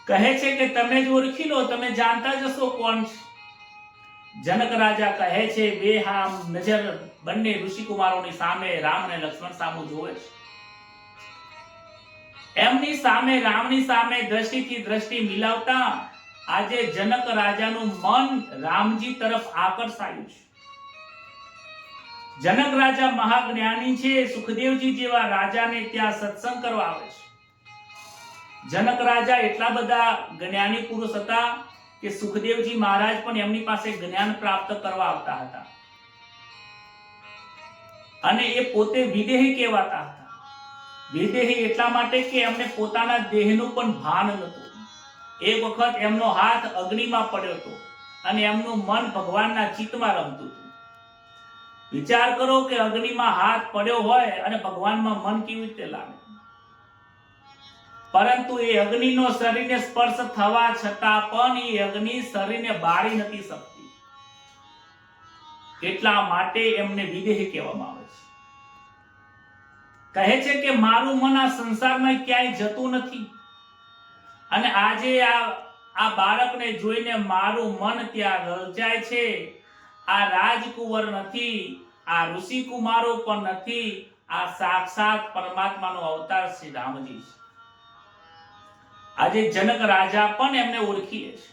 કહે છે કે તમે જ ઓળખી લો, તમે જાણતા જશો કોણ છે. જનક રાજા કહે છે, બે હામ નજર બંને ઋષિકુમારોની સામે રામ અને લક્ષ્મણ સામું જોવે છે. એમની સામે, રામની સામે દ્રષ્ટિથી દ્રષ્ટિ મિલાવતા આજે જનક રાજાનું મન રામજી તરફ આકર્ષાયું છે. જનક રાજા મહાજ્ઞાની છે, સુખદેવજી જેવા રાજાને ત્યાં સત્સંગ કરવા આવે છે. જનક રાજા એટલા બધા જ્ઞાની પુરુષ હતા કે સુખદેવજી મહારાજ પણ એમની પાસે જ્ઞાન પ્રાપ્ત કરવા આવતા હતા અને એ પોતે વિદેહી કહેવાતા હતા. વિદેહી એટલા માટે કે એમને પોતાના દેહનું પણ ભાન નહોતું. એક વખત એમનો હાથ અગ્નિમાં પડ્યો હતો અને એમનું મન ભગવાનના ચિત્તમાં રમતું હતું. વિચાર કરો કે અગ્નિમાં હાથ પડ્યો હોય અને ભગવાનમાં મન કેવી રીતે લાગે. પરંતુ એ અગ્નિનો શરીરને સ્પર્શ થવા છતાં પણ એ અગ્નિ શરીરને બાળી નથી શકતી. એટલા માટે એમને વિદેહી કહેવામાં આવે છે. કહે છે કે મારું મન આ સંસારમાં ક્યાંય જતું નથી અને આજે આ બાળકને જોઈને મારું મન ત્યાં રચાય છે. આ રાજકુંવર નથી, આ ઋષિકુમારો પણ નથી, આ સાક્ષાત પરમાત્માનો અવતાર શ્રી રામજી છે. આજે જનક રાજા પણ એમને ઓળખી લે છે.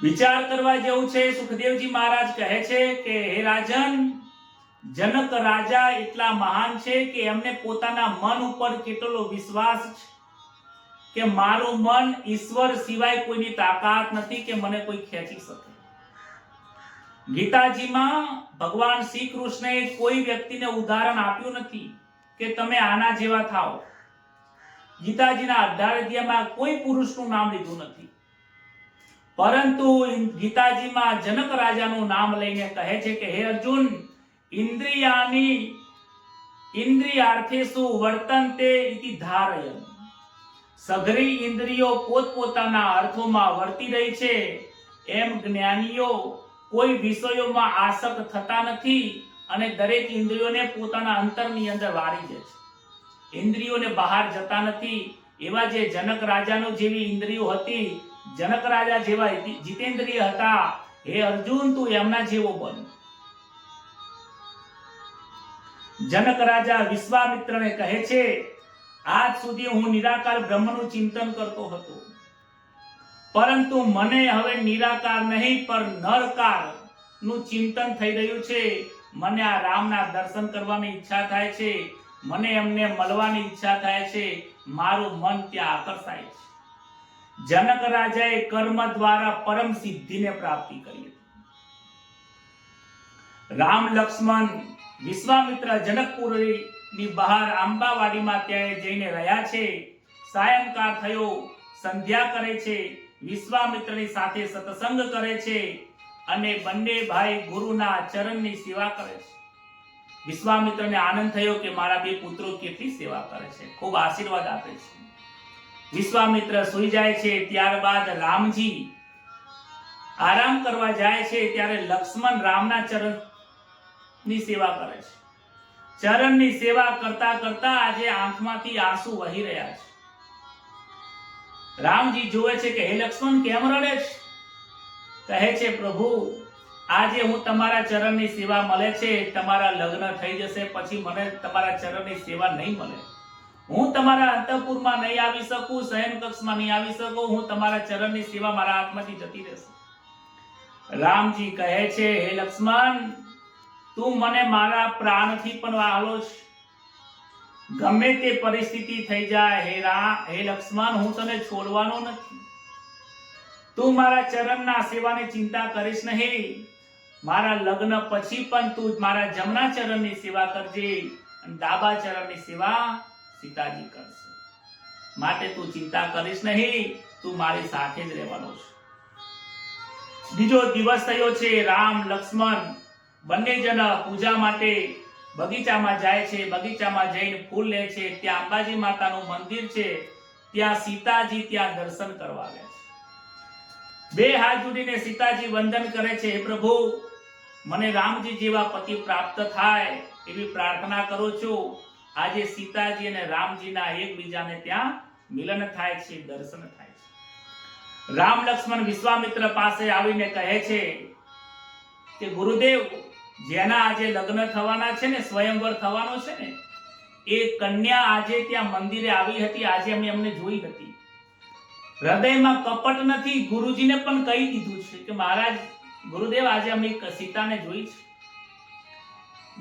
વિચાર કરવા જેવું છે. સુખદેવજી મહારાજ કહે છે કે હે રાજન, જનક રાજા એટલા મહાન છે કે એમને પોતાના મન ઉપર કેટલો વિશ્વાસ છે કે મારું મન ઈશ્વર સિવાય કોઈની તાકાત નથી કે મને કોઈ ખેંચી શકે. ગીતાજીમાં ભગવાન શ્રી કૃષ્ણએ કોઈ વ્યક્તિને ઉદાહરણ આપ્યું નથી કે તમે આના જેવા થાઓ. ગીતાજીના 18 અધ્યાયમાં કોઈ પુરુષનું નામ લીધું નથી, પરંતુ ગીતાજીમાં જનક રાજાનું નામ લઈને કહે છે કે હે અર્જુન, ઇન્દ્રિયાર્થેષુ વર્તન્તે ઇતિ ધારયન. સઘળી ઇન્દ્રિયો પોતપોતાના અર્થોમાં વર્તી રહી છે, એમ જ્ઞાનીઓ કોઈ વિષયોમાં આસક્ત થતા નથી અને દરેક ઇન્દ્રિયોને પોતાના અંતરની અંદર વાળી દે છે. ઇન્દ્રિયોને બહાર જતા નથી. એવા જે જનક રાજાનો જેવી ઇન્દ્રિયો હતી, જનક રાજા જેવા જીતેન્દ્રિય હતા, હે અર્જુન તું એમના જેવો બન. જનક રાજા વિશ્વામિત્રને કહે છે, આજ સુધી હું નિરાકાર બ્રહ્મનું ચિંતન કરતો હતો, પરંતુ મને હવે નિરાકાર નહીં પણ નરકાર નું ચિંતન થઈ રહ્યું છે. મને આ રામના દર્શન કરવાની ઈચ્છા થાય છે, મને એમને મળવાની ઈચ્છા થાય છે, મારું મન ત્યાં આકર્ષાય છે. જનક રાજાએ કર્મ દ્વારા પરમ સિદ્ધિને પ્રાપ્તિ કરી. રામ લક્ષ્મણ વિશ્વામિત્ર જનકપુરીની બહાર આંબાવાડીમાં ત્યાં જઈને રહ્યા છે. સાયંકાળ થયો, સંધ્યા કરે છે, વિશ્વામિત્રની સાથે સત્સંગ કરે છે અને બંને ભાઈ ગુરુના ચરણની સેવા કરે છે. વિશ્વામિત્રને આનંદ થયો કે મારા બે પુત્રો કેટલી સેવા કરે છે, ખૂબ આશીર્વાદ આપે છે. વિશ્વામિત્ર સૂઈ જાય છે. ત્યારબાદ રામજી આરામ કરવા જાય છે ત્યારે લક્ષ્મણ રામના ચરણની સેવા કરે છે. ચરણની સેવા કરતા કરતા આજે આંખમાંથી આંસુ વહી રહ્યા છે. રામજી જોવે છે કે હે લક્ષ્મણ કેમ રડે છે? કહે છે પ્રભુ આજે હું તમારા ચરણની સેવા મળે છે, તમારા લગ્ન થઈ જશે પછી મને તમારા ચરણની સેવા નહીં મળે. હું તમારા અંતઃપુરમાં નહીં આવી શકું, શયન કક્ષમાં નહીં આવી શકું, હું તમારા ચરણની સેવા મારા હાથમાંથી જતી રહેશે. રામજી કહે છે હે લક્ષ્મણ તું મને મારા પ્રાણથી પણ વહાલો છે. ગમે તે પરિસ્થિતિ થઈ જાય હે લક્ષ્મણ હું તને છોડવાનો નથી. તું મારા ચરણના સેવાની ચિંતા કરીશ નહીં. મારા લગ્ન પછી પણ તું મારા જમણા ચરણની સેવા કરજે અને ડાબા ચરણની સેવા સીતાજી કરશે. માટે તું ચિંતા કરીશ નહીં, તું મારી સાથે જ રહેવાનો છે. બીજો દિવસ થયો છે. રામ લક્ષ્મણ બંને જણ પૂજા માટે બગીચામાં જાય છે. બગીચામાં જઈને ફૂલ લે છે. ત્યાં અંબાજી માતાનું મંદિર છે, ત્યાં સીતાજી ત્યાં દર્શન કરવા આવ્યા છે. બે હાથ જોડીને સીતાજી વંદન કરે છે. હે પ્રભુ મને રામજી જેવા પતિ પ્રાપ્ત થાય એવી પ્રાર્થના કરું છું. આજે સીતાજી અને રામજીના એકબીજાને ત્યાં મિલન થાય છે, દર્શન થાય છે. રામ લક્ષ્મણ વિશ્વામિત્ર પાસે આવીને કહે છે કે ગુરુદેવ જેના આજે લગ્ન થવાના છે ને, સ્વયંવર થવાનો છે ને, એ કન્યા આજે ત્યાં મંદિરે આવી હતી. આજે અમે એમને જોઈ હતી. હૃદયમાં કપટ નથી. ગુરુજીને પણ કહી દીધું છે કે મહારાજ ગુરુદેવ આજે અમે સીતાને જોઈ છે.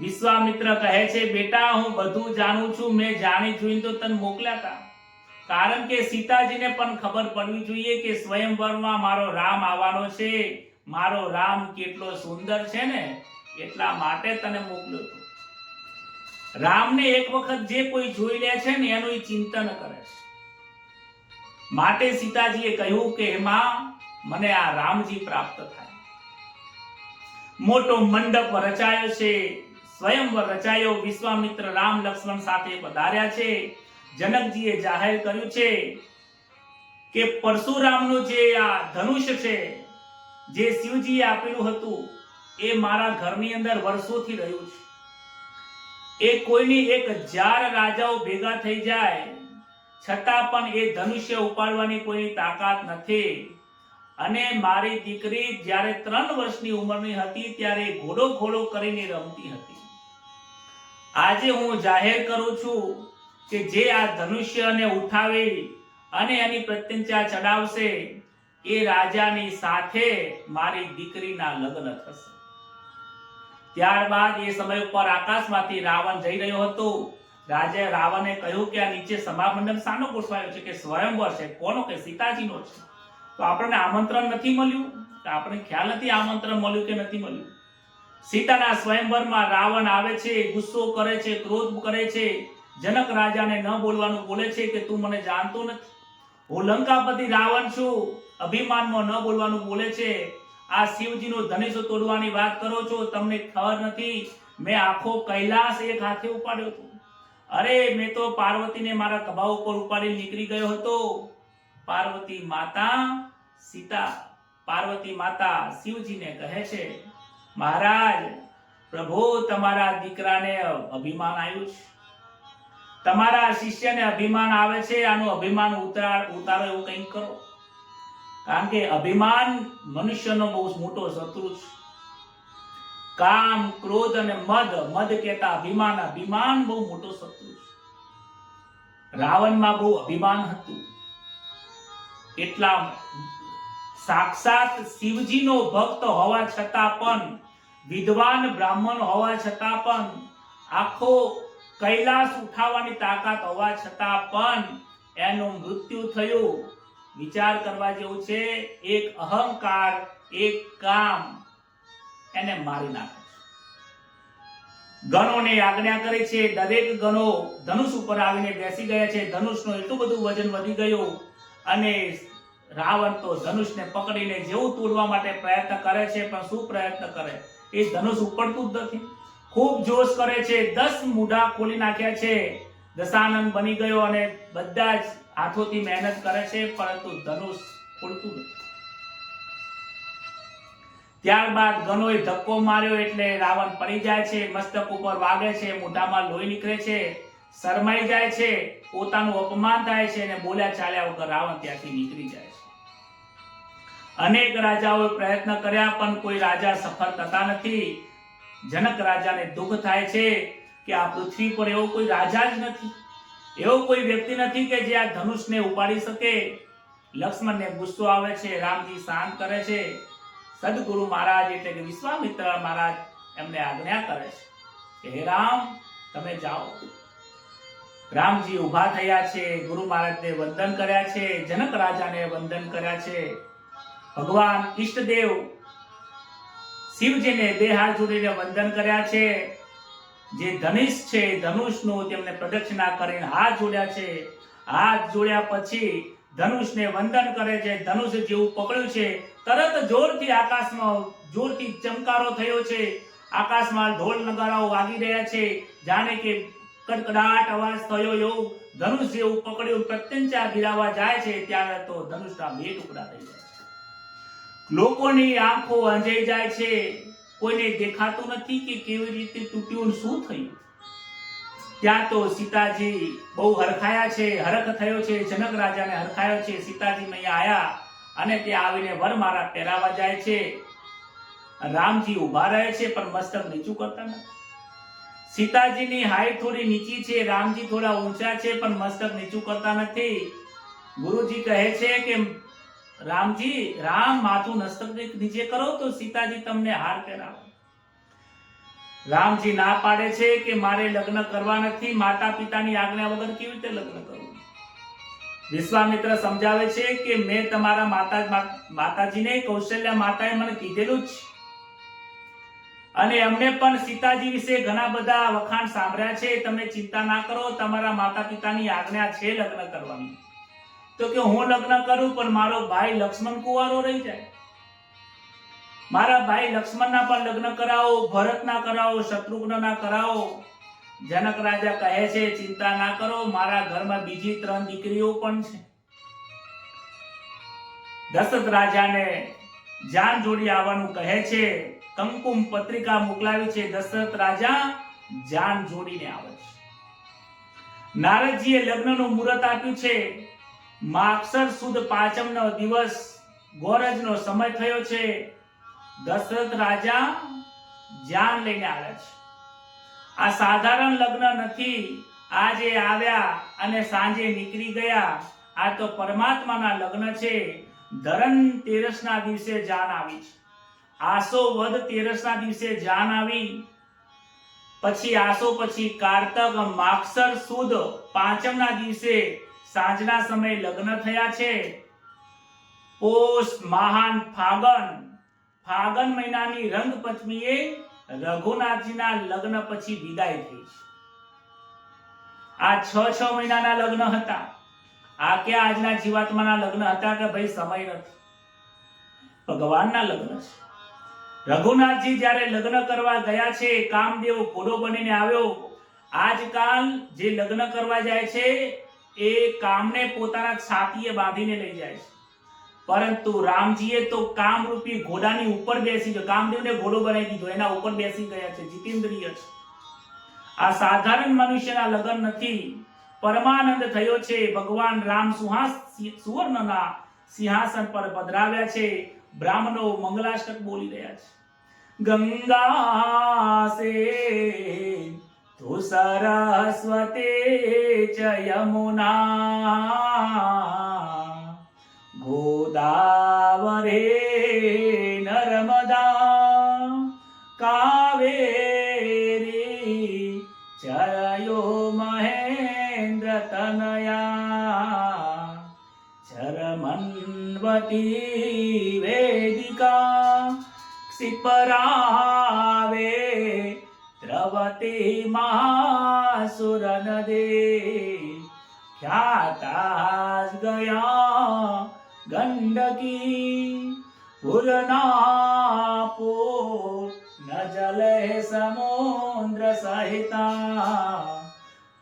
વિશ્વામિત્ર કહે છે બેટા હું બધું જાણું છું, મેં જાણી જોઈને તો તને મોકલ્યા હતા. કારણ કે સીતાજીને પણ ખબર પડવી જોઈએ કે સ્વયંવરમાં મારો રામ આવવાનો છે, મારો રામ કેટલો સુંદર છે ને, એટલા માટે તને મોકલ્યો હતો. રામને એક વખત જે કોઈ જોઈ લે છે ને એનું ચિંતન કરે છે. માટે સીતાજીએ કહ્યું કે માં મને આ રામજી પ્રાપ્ત થાય. મોટો મંડપ રચાયો છે, સ્વયંવર રચાયો. વિશ્વામિત્ર રામ લક્ષ્મણ સાથે પધાર્યા છે. જનકજીએ જાહેર કર્યું છે કે પરશુરામનું જે આ ધનુષ છે, જે શિવજીએ આપેલું હતું, એ મારા ઘરની અંદર વર્ષોથી રહ્યું છે. એ કોઈની 1000 રાજાઓ ભેગા થઈ જાય છતાં પણ એ ધનુષ્ય ઉપાડવાની કોઈની તાકાત નથી. અને મારી દીકરી જ્યારે 3 વર્ષની ઉંમરની હતી ત્યારે ઘોડો ઘોડો કરીને રમતી હતી. આજે હું જાહેર કરું છું કે જે આ ધનુષ્યને ઉઠાવી અને એની પ્રત્યંચા ચડાવશે એ રાજાની સાથે મારી દીકરીના લગ્ન થશે. ત્યારબાદ એ સમય ઉપર આકાશમાંથી રાવણ જઈ રહ્યો હતો. રાજાએ રાવણે કહ્યું કે આ નીચે સભામંડપ શાનો ગોઠવાયો છે? કે સ્વયંવર છે. કોનો? કે સીતાજીનો છે. તો આપણને આમંત્રણ નથી મળ્યું? તો આપણને ખ્યાલ નથી આમંત્રણ મળ્યું કે નથી મળ્યું. સીતાના સ્વયંવરમાં રાવણ આવે છે, ગુસ્સો કરે છે, ક્રોધ કરે છે. જનક રાજાને ન બોલવાનું બોલે છે કે તું મને જાણતો નથી, હું લંકાપતિ રાવણ છું. અભિમાનમાં ન બોલવાનું બોલે છે. આ શિવજીનો ધનુષ તોડવાની વાત કરો છો, તમને ખબર નથી મેં આખો કૈલાસ એક હાથે ઉપાડ્યો હતો. અરે મેં તો પાર્વતીને મારા ખભા ઉપર ઉપાડી નીકળી ગયો હતો. પાર્વતી માતા શિવજીને કહે છે મહારાજ પ્રભુ તમારા દીકરાને અભિમાન આવ્યું છે, તમારા શિષ્યને અભિમાન આવે છે, આનું અભિમાન ઉતારો એવું કંઈક કરો. કારણ કે અભિમાન મનુષ્યનો બહુ મોટો શત્રુ છે. કામ, ક્રોધ અને મદ કહેતા અભિમાન બહુ મોટો શત્રુ છે. રાવણમાં બહુ અભિમાન હતું. એટલા સાક્ષાત શિવજીનો ભક્ત હોવા છતાં પણ, વિદ્વાન બ્રાહ્મણ હોવા છતાં પણ, આખો કૈલાસ ઉઠાવવાની તાકાત હોવા છતાં પણ એનું મૃત્યુ થયું. વિચાર કરવા જેવું છે. એક અહંકાર, એક કામ એને મારી નાખે છે. ગણોને આજ્ઞા કરી છે. દરેક ગણો ધનુષ ઉપર આવીને બેસી ગયા છે. ધનુષનું એટલું બધું વજન વધી ગયું અને રાવણ તો ધનુષને પકડીને જેવું તોડવા માટે પ્રયત્ન કરે છે, પણ શું પ્રયત્ન કરે, એ ધનુષ ઉપડતું જ નથી. ખૂબ જોશ કરે છે. 10 મૂઢા ખોલી નાખ્યા છે. દશાનંદ બની ગયો અને બધા જ હાથોથી મહેનત કરે છે, પરંતુ ધનુષ ફૂટતું નથી. ત્યારબાદ ગનોએ ધક્કો માર્યો એટલે રાવણ પડી જાય છે, મસ્તક ઉપર વાગે છે, મોઢામાં લોહી નીકળે છે, શરમાઈ જાય છે, પોતાનું અપમાન થાય છે અને બોલ્યા ચાલ્યા વગર રાવણ ત્યાંથી નીકળી જાય છે. અનેક રાજાઓએ પ્રયત્ન કર્યા પણ કોઈ રાજા સફળ થતા નથી. જનક રાજાને દુઃખ થાય છે કે આ પૃથ્વી પર એવો કોઈ રાજા જ નથી, એવો કોઈ વ્યક્તિ નથી કે જે આ ધનુષને ઉપાડી શકે. લક્ષ્મણને ગુસ્સો આવે છે, રામજી શાંત કરે છે. સદગુરુ મહારાજ એટલે કે વિશ્વામિત્ર મહારાજ એમને આજ્ઞા કરે છે કે હે રામ, તમે જાઓ. રામજી ઊભા થયા છે, ગુરુ મહારાજને વંદન કર્યા છે, જનક રાજાને વંદન કર્યા છે. ભગવાન ઈષ્ટદેવ શિવજીને બે હાથ જોડીને વંદન કર્યા છે. જે ધનુષ છે ધનુષનું તેમને પ્રદક્ષિણા કરીને હાથ જોડ્યા છે. હાથ જોડ્યા પછી ધનુષને વંદન કરે છે. ધનુષ જેવું પકડ્યું છે, તરત જોરથી આકાશમાં જોરથી ચમકારો થયો છે. આકાશમાં ઢોલ નગારાઓ વાગી રહ્યા છે, જાણે કે કડકડાટ અવાજ થયો એવું ધનુષ જેવું પકડ્યું પ્રત્યંચા બિરાવા જાય છે. ત્યારે તો ધનુષના બે ટુકડા થઈ જાય છે. લોકોની આંખો અંજાઈ જાય છે, કોઈને દેખાતું નથી કે કેવી રીતે તૂટ્યું, શું થયું. ત્યાં તો સીતાજી બહુ હરખાયા છે, હરખ થયો છે, જનક રાજાને હરખાયો છે. સીતાજી અહીંયા આયા અને ત્યાં આવીને વરમાળા પહેરાવા જાય છે. રામજી ઊભા રહે છે પણ મસ્તક નીચું કરતા નથી. સીતાજીની હાઈટ થોડી નીચી છે, રામજી થોડા ઊંચા છે પણ મસ્તક નીચું કરતા નથી. ગુરુજી કહે છે કે રામજી, રામ માથું મસ્તક નીચે કરો તો સીતાજી તમને હાર પહેરાવે. રામજી ના પાડે છે કે મારે લગ્ન કરવા નથી, માતા પિતાની આજ્ઞા વગર કેવી રીતે લગ્ન કરવું. વિશ્વામિત્ર સમજાવે છે કે મેં તમારા માતાજીને કૌશલ્યા માતાએ મને કીધેલું જ છે અને એમને પણ સીતાજી વિશે ઘણા બધા વખાણ સાંભળ્યા છે. તમે ચિંતા ના કરો, તમારા માતા પિતાની આજ્ઞા છે લગ્ન કરવાની. તો કે હું લગ્ન કરું પણ મારો ભાઈ લક્ષ્મણ કુંવારો રહી જાય. મારા ભાઈ લક્ષ્મણના પણ લગ્ન કરાવો, ભરતના કરાવો, શત્રુઘ્નના કરાવો. જનક રાજા કહે છે ચિંતા ના કરો, મારા ઘરમાં બીજી 3 દીકરીઓ પણ છે. દશરથ રાજાને જાન જોડી આવવાનું કહે છે. કંકુમ પત્રિકા મોકલાવી છે. દશરથ રાજા જાન જોડીને આવે છે. નારદજીએ લગ્નનું મુહૂર્ત આપ્યું છે. માગસર સુદ પાંચમનો દિવસ ગોરજનો સમય થયો છે. દશરથ રાજા જાન લઈને આવ્યા છે. આ સાધારણ લગ્ન નથી. આજે આવ્યા અને સાંજે નીકળી ગયા. આ તો પરમાત્માના લગ્ન છે. ધનતેરસના દિવસે જાન આવી છે. આસો વદ તેરસના દિવસે જાન આવી. પછી આસો પછી કારતક માગસર સુદ પાંચમના દિવસે સાંજના સમયે લગ્ન થયા છે. પોષ મહાન ફાગણ મહિનાની રંગ પંચમીએ રઘુનાથજીના લગ્ન પછી વિદાય થઈ છે. આ 6 મહિનાના લગ્ન હતા. આ ક્યાં આજના જીવાત્માના લગ્ન હતા કે ભાઈ સમય નથી. ભગવાનના લગ્ન છે. રઘુનાથજી જ્યારે લગ્ન કરવા ગયા છે, કામદેવ ઘોડો બનીને આવ્યો. આજકાલ જે લગ્ન કરવા જાય છે એ કામને પોતાના છાતીએ બાંધીને લઈ જાય છે, પરંતુ રામજીએ તો કામરૂપી ઘોડાની ઉપર બેસી ગયો. કામદેવને ઘોડો બનાવી દીધો, એના ઉપર બેસી ગયા છે. જીતેન્દ્રિય છે. આ સાધારણ મનુષ્યના લગ્ન નથી. પરમાનંદ થયો છે. ભગવાન રામ સુવર્ણના સિંહાસન પર પધરાવ્યા છે. બ્રાહ્મણો મંગલાષ્ટક બોલી રહ્યા છે. ગંગા સે તો સરસ્વતે ચ યમુના ગોદાવરે નર્મદા કાવેરી ચરયો મહેન્દ્ર તનયા ચરમન્વતી વેદિકા ક્ષિપરાવે દ્રવતી મહાસુર નદે ખ્યાતા ગયા ગંડકી પૂર્ણાપૂર ન જલે સમુદ્ર સહિતા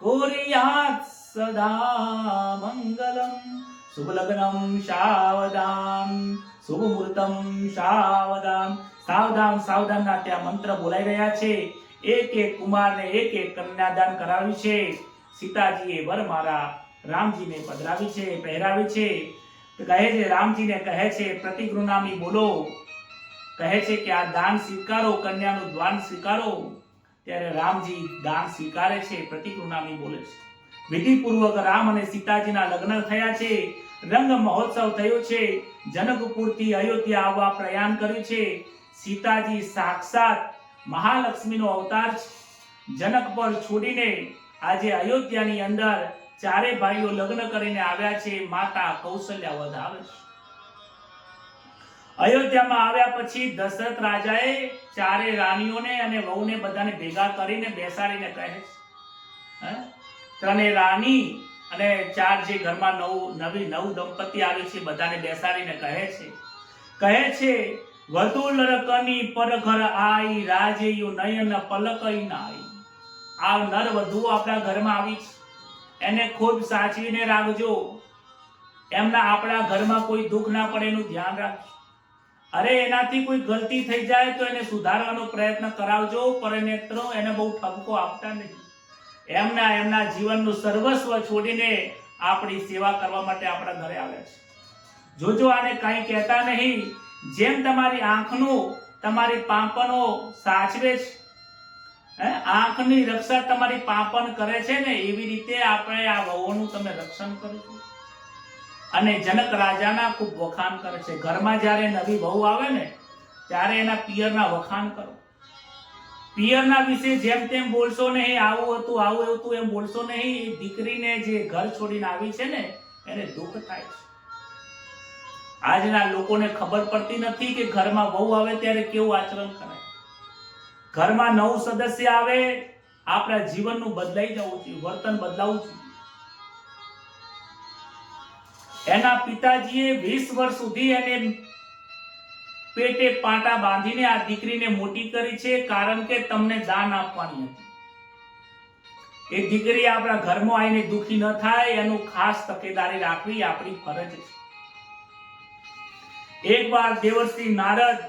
કુર્યાત સદા મંગલમ. શુભ લગ્નમ સાવધાન, શુભ મુહૂર્તમ સાવધાન. સાવધાન સાવધાનના ત્યાં મંત્ર બોલાઈ રહ્યા છે. એક એક કુમારને એક એક કન્યાદાન કરાવ્યું છે. સીતાજીએ વર મારા રામજીને પધરાવી છે, પહેરાવી છે. કહે છે, રામજીને કહે છે પ્રતિગૃહનામી બોલો, કહે છે કે આ દાન સ્વીકારો, કન્યાનું દાન સ્વીકારો. ત્યારે રામજી દાન સ્વીકારે છે, પ્રતિગૃહનામી બોલે છે. વિધિપૂર્વક રામ અને સીતાજીના લગ્ન થયા છે. રંગ મહોત્સવ થયો છે. જનકપુરથી અયોધ્યા આવવા પ્રયાણ કર્યું છે. સીતાજી સાક્ષાત મહાલક્ષ્મીનો અવતાર છે. જનક પર છોડીને આજે અયોધ્યાની અંદર ચારે ભાઈઓ લગ્ન કરીને આવ્યા છે. માતા કૌશલ્યા વધાવે છે. અયોધ્યામાં આવ્યા પછી દશરથ રાજાએ ચારે રાણીઓને અને વહુને બધાને ભેગા કરીને બેસાડીને કહે છે, ત્રણે રાણી અને ચાર જે ઘરમાં નવ દંપતી આવે છે બધાને બેસાડીને કહે છે વધુ લડકની પરઘર આઈ રાજેયુ નયન પલકઈ નાઈ. આ નર વધુ આપણા ઘરમાં આવી છે, એને ખૂબ સાચવીને રાખજો. એમના આપણા ઘરમાં કોઈ દુઃખ ના પડે એનું ધ્યાન રાખજો. અરે એનાથી કોઈ ગલતી થઈ જાય તો એને સુધારવાનો પ્રયત્ન કરાવજો, પરનેત્ર એને બહુ ઠપકો આપતા નહીં. એમના જીવનનું સર્વસ્વ છોડીને આપણી સેવા કરવા માટે આપણા ઘરે આવે છે. જોજો આને કઈ કહેતા નહીં. જેમ તમારી આંખનું તમારી પાંપણો સાચવે છે, આંખની રક્ષા તમારી પાંપણ કરે છે ને, એવી રીતે આપણે આ વહુઓનું તમે રક્ષણ કરજો. અને જનક રાજાના ખૂબ વખાણ કરે છે. ઘરમાં જ્યારે નવી વહુ આવે ને ત્યારે એના પિયરના વખાણ કરો. પિયરના વિશે જેમ તેમ બોલશો નહીં, આવું હતું એમ બોલશો નહીં. એ દીકરીને જે ઘર છોડીને આવી છે ને એને દુઃખ થાય છે. આજના લોકોને ખબર પડતી નથી કે ઘરમાં વહુ આવે ત્યારે કેવું આચરણ કરાય. ઘરમાં નવું સદસ્ય આવે, આપણા જીવનનું બદલાઈ જવું જોઈએ, વર્તન બદલાવું જોઈએ. એના પિતાજીએ 20 વર્ષ સુધી એને પેટે પાટા બાંધીને આ દીકરીને મોટી કરી છે, કારણ કે તમને દાન આપવાની હતી. એ દીકરી આપણા ઘરમાં આવીને દુખી ન થાય એનું ખાસ તકેદારી રાખવી આપણી ફરજ છે. એકવાર દેવર્ષિ નારદ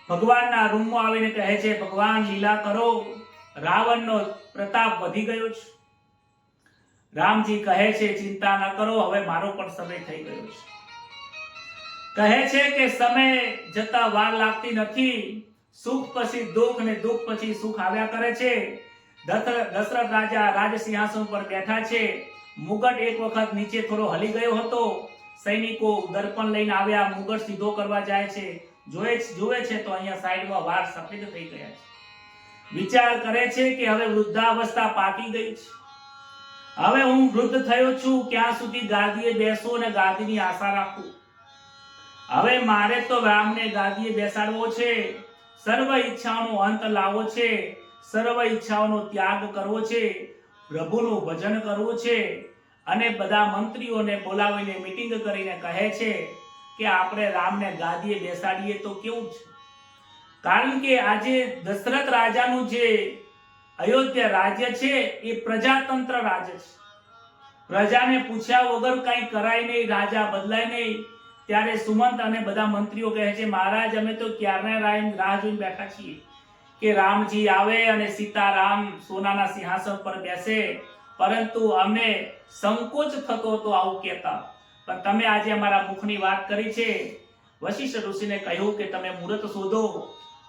ભગવાનના રૂમમાં આવીને કહે છે, ભગવાન લીલા કરો, રાવણનો પ્રતાપ વધી ગયો છે. રામજી કહે છે, ચિંતા ન કરો, હવે મારો પણ સમય થઈ ગયો છે. કહે છે કે સમય જતા વાર લાગતી નથી. સુખ પછી દુઃખ ને દુઃખ પછી સુખ આવ્યા કરે છે. દશરથ રાજા રાજસિંહાસન પર બેઠા છે. મુગટ એક વખત નીચે થોડો હલી ગયો હતો. સૈનિકો દર્પણ લઈને આવ્યા, મુગટ સીધો કરવા જાય છે. જોવે છે તો અહીંયા સાઈડમાં વાળ સફેદ થઈ ગયા છે. વિચાર કરે છે કે હવે વૃદ્ધાવસ્થા પાકી ગઈ છે. હવે હું વૃદ્ધ થયો છું, ક્યાં સુધી ગાદીએ બેસું અને ગાદીની આશા રાખું. હવે મારે તો રામને ગાદીએ બેસાડવો છે. સર્વ ઈચ્છાઓનો અંત લાવવો છે. સર્વ ઈચ્છાઓનો ત્યાગ કરવો છે. પ્રભુનું ભજન કરવું છે. અને બધા મંત્રીઓને બોલાવીને મીટિંગ કરીને કહે છે કે આપણે રામને ગાદીએ બેસાડીએ તો કેવું છે. કારણ કે આજે દશરથ રાજાનું જે અયોધ્યા રાજ્ય છે એ પ્રજાતંત્ર રાજ્ય છે. પ્રજાને પૂછ્યા વગર કઈ કરાય નહીં, રાજા બદલાય નહીં. ત્યારે સુમંત અને બધા મંત્રીઓ કહે છે, મહારાજ અમે તો ક્યારના રાહ જોઈને બેઠા છીએ કે રામજી આવે અને સીતારામ સોનાના સિંહાસન પર બેસે, પરંતુ અમને સંકોચ થતો હતો આવું કહેતા. પણ તમે આજે અમારા મુખની વાત કરી છે. વશિષ્ઠ ઋષિને કહ્યું કે તમે મુહૂર્ત શોધો.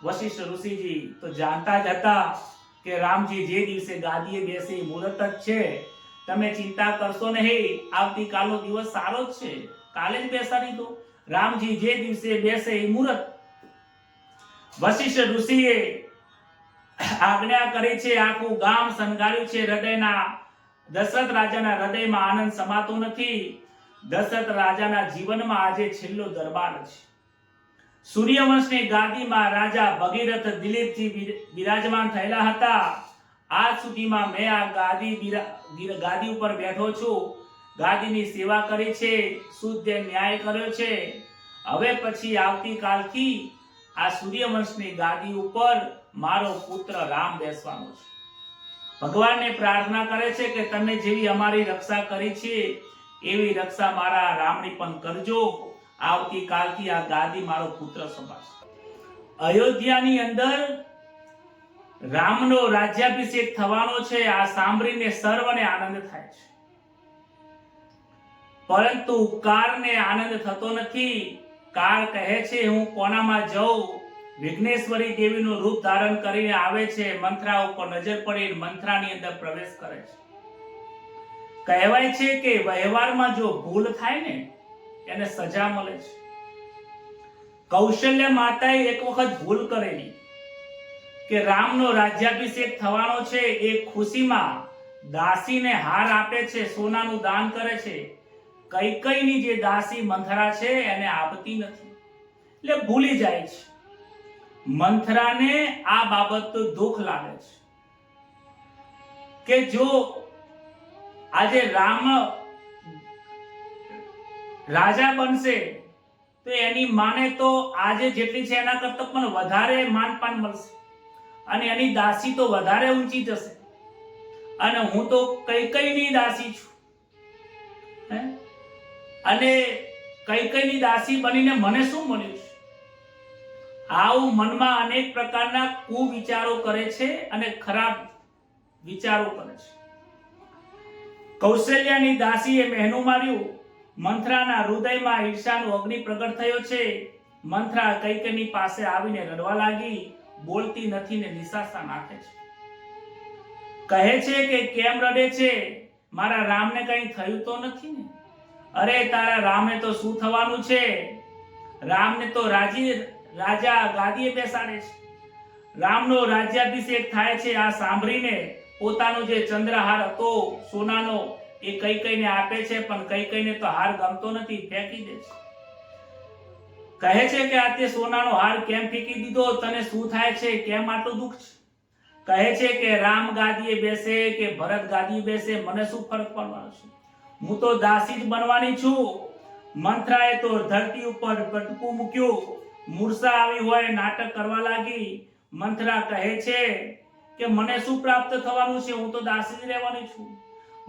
વશિષ્ઠ ઋષિજી તો જાણતા જ હતા કે રામજી જે દિવસે ગાદીએ બેસે એ મુહૂર્ત જ છે. તમે ચિંતા કરશો નહીં, આવતીકાલનો દિવસ સારો જ છે, કાલે જ બેસાડી દો. રામજી જે દિવસે બેસે એ મુહૂર્ત. વશિષ્ઠ ઋષિએ આજ્ઞા કરી છે. આખું ગામ શણગાર્યું છે. દશરથ રાજાના હૃદયમાં આનંદ સમાતો નથી. દશરથ રાજાના જીવનમાં આજે છેલ્લો દરબાર છે. સૂર્યવંશની ગાદીમાં રાજા ભગીરથ દિલીપજી બિરાજમાન થયેલા હતા. આજ સુધીમાં મેં આ ગાદી ઉપર બેઠો છું. ગાદીની સેવા કરી છે, શુદ્ધ ન્યાય કર્યો છે. હવે પછી આવતીકાલથી આ સૂર્યવંશની ગાદી ઉપર મારો પુત્ર રામ બેસવાનો છે. ભગવાનને પ્રાર્થના કરે છે કે તમે જેવી અમારી રક્ષા કરી છે એવી રક્ષા મારા રામની પણ કરજો. આવતીકાલથી આ ગાદી મારો પુત્ર સંભાળશે. અયોધ્યાની અંદર રામનો રાજ્યાભિષેક થવાનો છે, આ સાંભળીને સર્વને આનંદ થાય છે, પરંતુ કારને આનંદ થતો નથી. કાર કહે છે હું કોનામાં જાઉં. વિઘ્નેશ્વરી દેવીનું રૂપ ધારણ કરીને આવે છે, મંથરા ઉપર નજર પડી મંથરાની અંદર પ્રવેશ કરે છે. કહેવાય છે કે વ્યવહારમાં જો ભૂલ થાય ને એને સજા મળે છે. કૌશલ્ય માતાએ એક વખત ભૂલ કરેલી કે રામનો રાજ્યાભિષેક થવાનો છે, એ ખુશીમાં દાસીને હાર આપે છે, સોનાનું દાન કરે છે. કૈકેયીની જે દાસી મંથરા છે એને આપતી નથી, એટલે ભૂલી જાય છે. મંથરાને આ બાબત દુઃખ લાગે છે કે જો આજે રામ રાજા બનશે તો એની માને તો આજે જેટલી છે એના કરતા પણ વધારે માનપાન મળશે, અને એની દાસી તો વધારે ઊંચી જશે, અને હું તો કૈકેયીની દાસી છું, અને કૈકેયીની દાસી બનીને મને શું મળ્યું છે? આવું મનમાં અનેક પ્રકારના કુવિચારો કરે છે અને ખરાબ વિચારો કરે છે. કૌશલ્યાની દાસીએ મહેનું માર્યું. મંથરાના હૃદયમાં ઈર્ષાનો અગ્નિ પ્રગટ થયો છે. મંથરા કૈકેયીની પાસે આવીને રડવા લાગી, બોલતી નથી ને નિશાસા નાખે છે. કહે છે કે કેમ રડે છે? મારા રામને કંઈ થયું તો નથી ને? અરે તારા રામે તો શું થવાનું છે? રામને તો રાજા ગાદીએ બેસાડે છે. રામનો રાજ્યાભિષેક થાય છે. આ સાંભળીને પોતાનો જે ચંદ્રહાર હતો સોનાનો એ કૈકેયીને આપે છે, પણ કૈકેયીને તો હાર ગમતો નથી, ફેંકી દે છે. કહે છે કે આ તે સોનાનો હાર કેમ ફેંકી દીધો? તને શું થાય છે? કેમ આટલું દુઃખ છે? કહે છે કે રામ ગાદીએ બેસે કે ભરત ગાદીએ બેસે મને શું ફરક પડવાનો છે? હું તો દાસી જ બનવાની છું. મંથરાએ તો ધરતી ઉપર બટકું મૂક્યું, મૂર્છા આવી હોય નાટક કરવા લાગી. મંથરા કહે છે કે મને શું પ્રાપ્ત થવાનું છે? હું તો દાસી જ રહેવાની છું.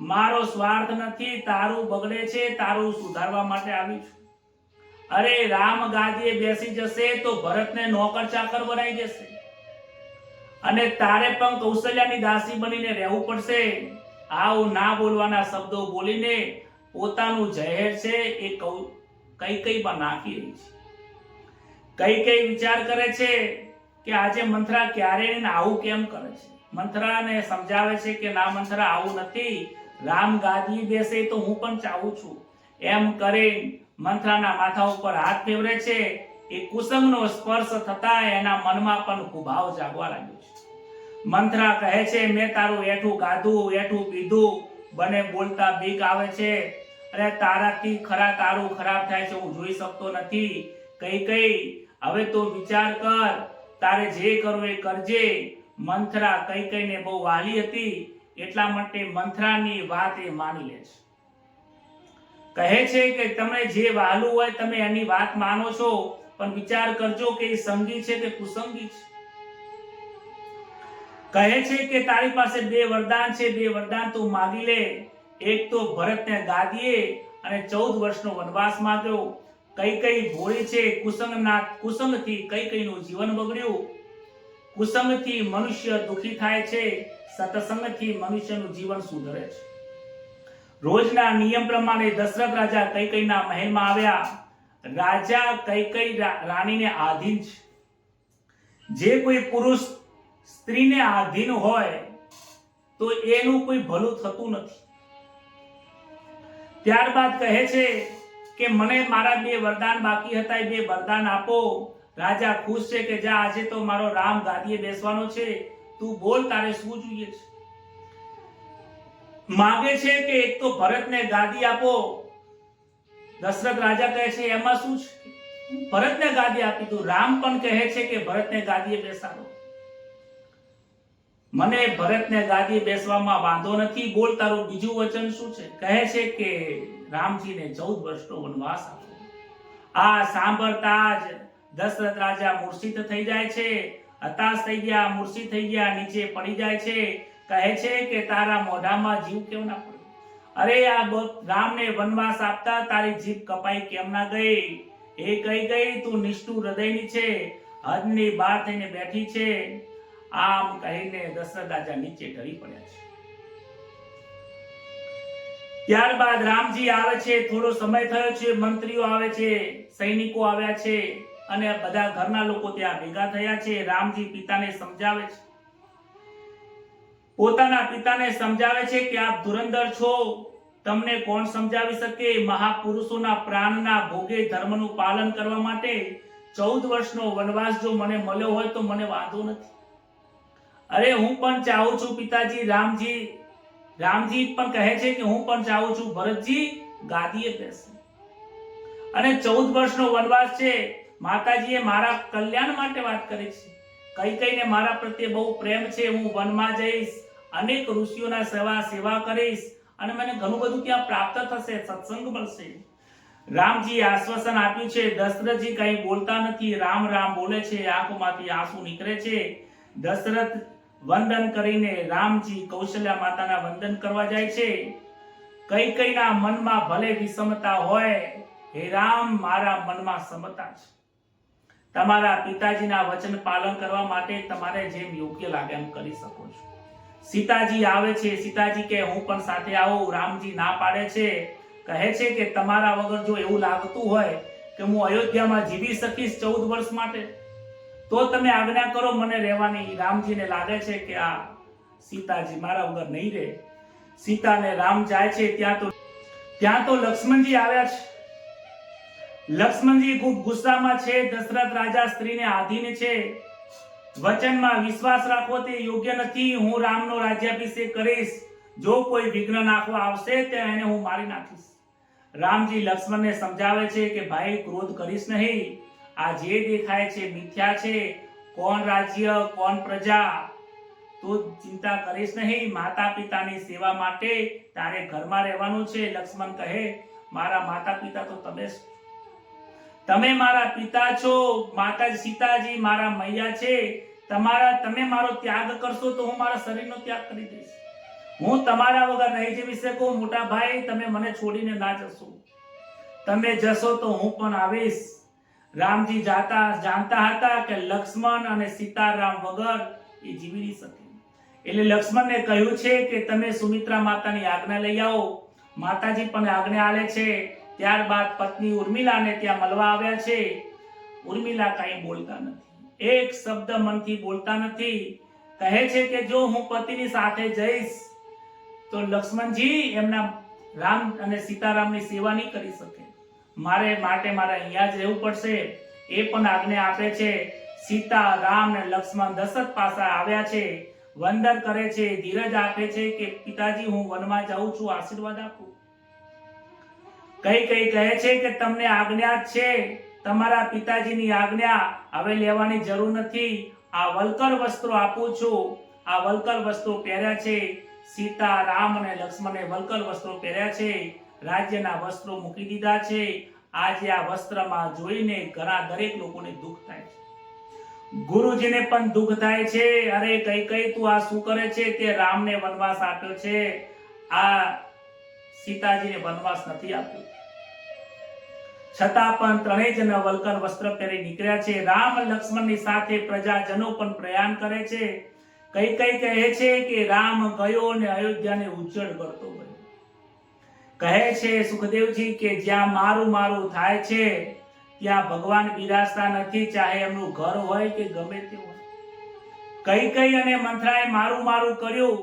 મારો સ્વાર્થ નથી, તારું બગડે છે, તારું સુધારવા માટે આવી છું. અરે રામ ગાદીએ બેસી જશે તો ભરતને નોકર ચાકર બનાવી દેશે, અને તારે પણ કૌશલ્યાની દાસી બનીને રહેવું પડશે. આવું ના બોલવાના શબ્દો બોલીને પોતાનું ઝેર છે એ કૈકેયીમાં નાખી રહી છે. કૈકેયી વિચાર કરે છે કે આજે મંથરા ક્યારે આવું કેમ કરે છે. મંથરાને સમજાવે છે કે ના મંથરા, આવું નથી, રામ ગાદી બેસે તો હું પણ ચાહું છું. એમ કરી મંથરાના માથા ઉપર હાથ ફેરવે છે. એ કુસંગનો સ્પર્શ થતા એના મનમાં પણ કુભાવ જાગવા લાગ્યો છે. મંથરા કહે છે મેં તારું એઠું ગાધું, એઠું પીધું, બને બોલતા બીક આવે છે. અરે તારાથી તારું ખરાબ થાય છે હું જોઈ શકતો નથી. કૈકેયી હવે તો વિચાર કર, તારે જે કરવું એ કરજે. મંથરા કૈકેયીને બહુ વાલી હતી, એટલા માટે મંથરાની વાત એ માની લે છે. કહે છે કે તમે જે વહાલું હોય તમે એની વાત માનો છો, પણ વિચાર કરજો કે એ સંગી છે કે કુસંગી છે. કહે છે કે તારી પાસે બે વરદાન છે, બે વરદાન તું માગી લે. એક તો ભરતને ગાદીએ અને 14 વર્ષનો વનવાસ માંગ્યો. કૈકેયી ભોળી છે, કુસંગથી કૈકેયીનું જીવન બગડ્યું. કુસંગથી મનુષ્ય દુખી થાય છે, સત્સંગથી મનુષ્યનું જીવન સુધરે છે. રોજના નિયમ પ્રમાણે દશરથ રાજા કૈકેયીના મહેલમાં આવ્યા. રાજા કૈકેયી રાણીને આધીન છે. જે કોઈ પુરુષ સ્ત્રીને આધીન હોય તો એનું કોઈ ભલું થતું નથી. ત્યારબાદ કહે છે કે મને મારા બે વરદાન બાકી હતા, એ બે વરદાન આપો. રાજા ખુશ છે કે જા, આજે તો મારો રામ ગાદીએ બેસવાનો છે, તું બોલ તારે શું જોઈએ છે. માંગે છે કે એક તો ભરતને ગાદી આપો. દશરથ રાજા કહે છે એમાં શું છે, ભરતને ગાદી આપી દઉં. રામ પણ કહે છે કે ભરતને ગાદીએ બેસાડો. મને ભરતને ગાદીએ બેસવામાં વાંધો નથી, બોલ તારું બીજું વચન શું છે. કહે છે કે રામજીને 14 વર્ષનો વનવાસ આપો. આ સાંભળતા જ દશરથ રાજા મૂર્છિત થઈ જાય છે, હતાશ થઈ ગયા, મૂર્છિત થઈ ગયા, નીચે પડી જાય છે. કહે છે કે તારા મોઢામાં જીવ કેમ ના પડ્યો? અરે આ રામને વનવાસ આપતા તારી જીભ કપાઈ કેમ ના ગઈ? એ કઈ ગઈ તું નિષ્ઠુર હૃદયની છે. હદની બહાર થઈને બેઠી છે. આમ કહીને દશરથ રાજા નીચે ઢળી પડ્યા છે. ત્યારબાદ રામજી આવે છે. થોડો સમય થયો છે, મંત્રીઓ આવે છે, સૈનિકો આવ્યા છે અને બધા ઘરના લોકો ત્યાં ભેગા થયા છે. રામજી પિતાને સમજાવે છે, પોતાના પિતાને સમજાવે છે કે આપ ધુરંધર છો, તમને કોણ સમજાવી શકે? મહાપુરુષોના પ્રાણના ભોગે ધર્મનું પાલન કરવા માટે 14 વર્ષનો વનવાસ જો મને મળ્યો હોય તો મને વાંધો નથી. અરે હું પણ ચાહું છું પિતાજી. રામજી પણ કહે છે કે હું પણ ચાહું છું ભરતજી ગાદીએ બેસે. અને 14 વર્ષનો વનવાસ છે. માતાજીએ મારા કલ્યાણ માટે વાત કરી છે. કૈકેયીને મારા પ્રત્યે બહુ પ્રેમ છે. હું વનમાં જઈશ, અનેક ઋષિઓના સેવા કરીશ અને મને ઘણું બધું ત્યાં પ્રાપ્ત થશે, સત્સંગ મળશે. રામજી આશ્વાસન આપ્યું છે. દશરથજી કંઈ બોલતા નથી, રામ રામ બોલે છે, આંખોમાંથી આંસુ નીકળે છે. દશરથ વંદન કરીને રામજી કૌશલ્યા માતાના વંદન કરવા જાય છે. કૈકેયીના મનમાં ભલે વિષમતા હોય, હે રામ, મારા મનમાં સમતા છે. તમારા પિતાજીના વચન પાલન કરવા માટે તમારે જેમ યોગ્ય લાગે એમ કરી શકો છો. સીતાજી આવે છે. સીતાજી કે હું પણ સાથે આવું. રામજી ના પાડે છે, કહે છે કે તમારા વગર જો એવું લાગતું હોય કે હું અયોધ્યામાં જીવી શકીશ 14 વર્ષ માટે તો તમે આજ્ઞા કરો મને રહેવાની. રામજીને લાગે છે કે આ સીતાજી મારા વગર નહીં રહે. સીતાને રામ જાય છે ત્યાં તો લક્ષ્મણજી આવ્યા છે. લક્ષ્મણજી ખૂબ ગુસ્સામાં છે. દશરથ રાજા સ્ત્રીને આધીન છે. વચનમાં વિશ્વાસ રાખવો તે યોગ્ય નથી. હું રામનો રાજ્યાભિષેક કરીશ. જો કોઈ વિઘ્ન નાખવા આવશે તો એને હું મારી નાખીશ. રામજી લક્ષ્મણને સમજાવે છે કે ભાઈ, ક્રોધ કરીશ નહીં. આ જે દેખાય છે મિથ્યા છે. કોણ રાજ્ય, કોણ પ્રજા, તું ચિંતા કરીશ નહીં. માતા પિતાની સેવા માટે તારે ઘરમાં રહેવાનું છે. લક્ષ્મણ કહે, મારા માતા પિતા તો તમે મારા પિતા છો. માતા સીતાજી મારા મૈયા છે. તમે મારો ત્યાગ કરશો તો હું મારા શરીરનો ત્યાગ કરી દઈશ. હું તમારા વગર નહીં જીવી શકું. મોટા ભાઈ, તમે મને છોડીને ના જશો. તમે જશો તો હું પણ આવીશ. રામજી જાણતા હતા કે લક્ષ્મણ અને સીતારામ વગર એ જીવી નહીં શકે. એટલે લક્ષ્મણને કહ્યું છે કે તમે સુમિત્રા માતાની આજ્ઞા લઈ આવો. માતાજી પણ આજ્ઞા આલે છે. ત્યારબાદ પત્ની ઉર્મિલાને ત્યાં મળવા આવ્યા છે. ઉર્મિલા કંઈ બોલતા નથી, એક શબ્દ મનથી બોલતા નથી. કહે છે કે જો હું પતિની સાથે જઈશ તો લક્ષ્મણજી એમના રામ અને સીતારામની સેવા નહીં કરી શકે. મારે અહીંયા જ રહેવું પડશે. એ પણ આજ્ઞા આપે છે. સીતા, રામ અને લક્ષ્મણ દશરથ પાસે આવ્યા છે. વંદન કરે છે, ધીરજ આપે છે કે પિતાજી હું વનમાં જાઉં છું, આશીર્વાદ આપો. કૈકેયી કહે છે કે તમને આજ્ઞા છે. તમારા પિતાજીની આજ્ઞા હવે લેવાની જરૂર નથી. આ વલકર વસ્ત્રો આપું છું. આ વલકર વસ્ત્રો પહેર્યા છે. સીતા, રામ અને લક્ષ્મણે વલકર વસ્ત્રો પહેર્યા છે. રાજ્યના વસ્ત્રો મૂકી દીધા છે. આજે આ વસ્ત્રમાં જોઈને દરેક લોકોને દુઃખ થાય છે. ગુરુજીને પણ દુઃખ થાય છે. અરે કૈકેયી, તું આ શું કરે છે? તે રામને વનવાસ આપ્યો છે, આ સીતાજીને વનવાસ નથી આપ્યો. છતાં પણ ત્રણેય જણ વલકર વસ્ત્ર પહેરી નીકળ્યા છે. રામ લક્ષ્મણની સાથે પ્રજાજનો પણ પ્રયાણ કરે છે. કૈકેયી કહે છે કે રામ ગયો અને અયોધ્યાને ઉજ્જડ કરતો ગયો. કહે છે સુખદેવજી કે જ્યાં મારું થાય છે ત્યાં ભગવાન બિરાજતા નથી, ચાહે એમનું ઘર હોય કે ગમે તે હોય. કૈકેયી અને મંથરાએ મારું કર્યું.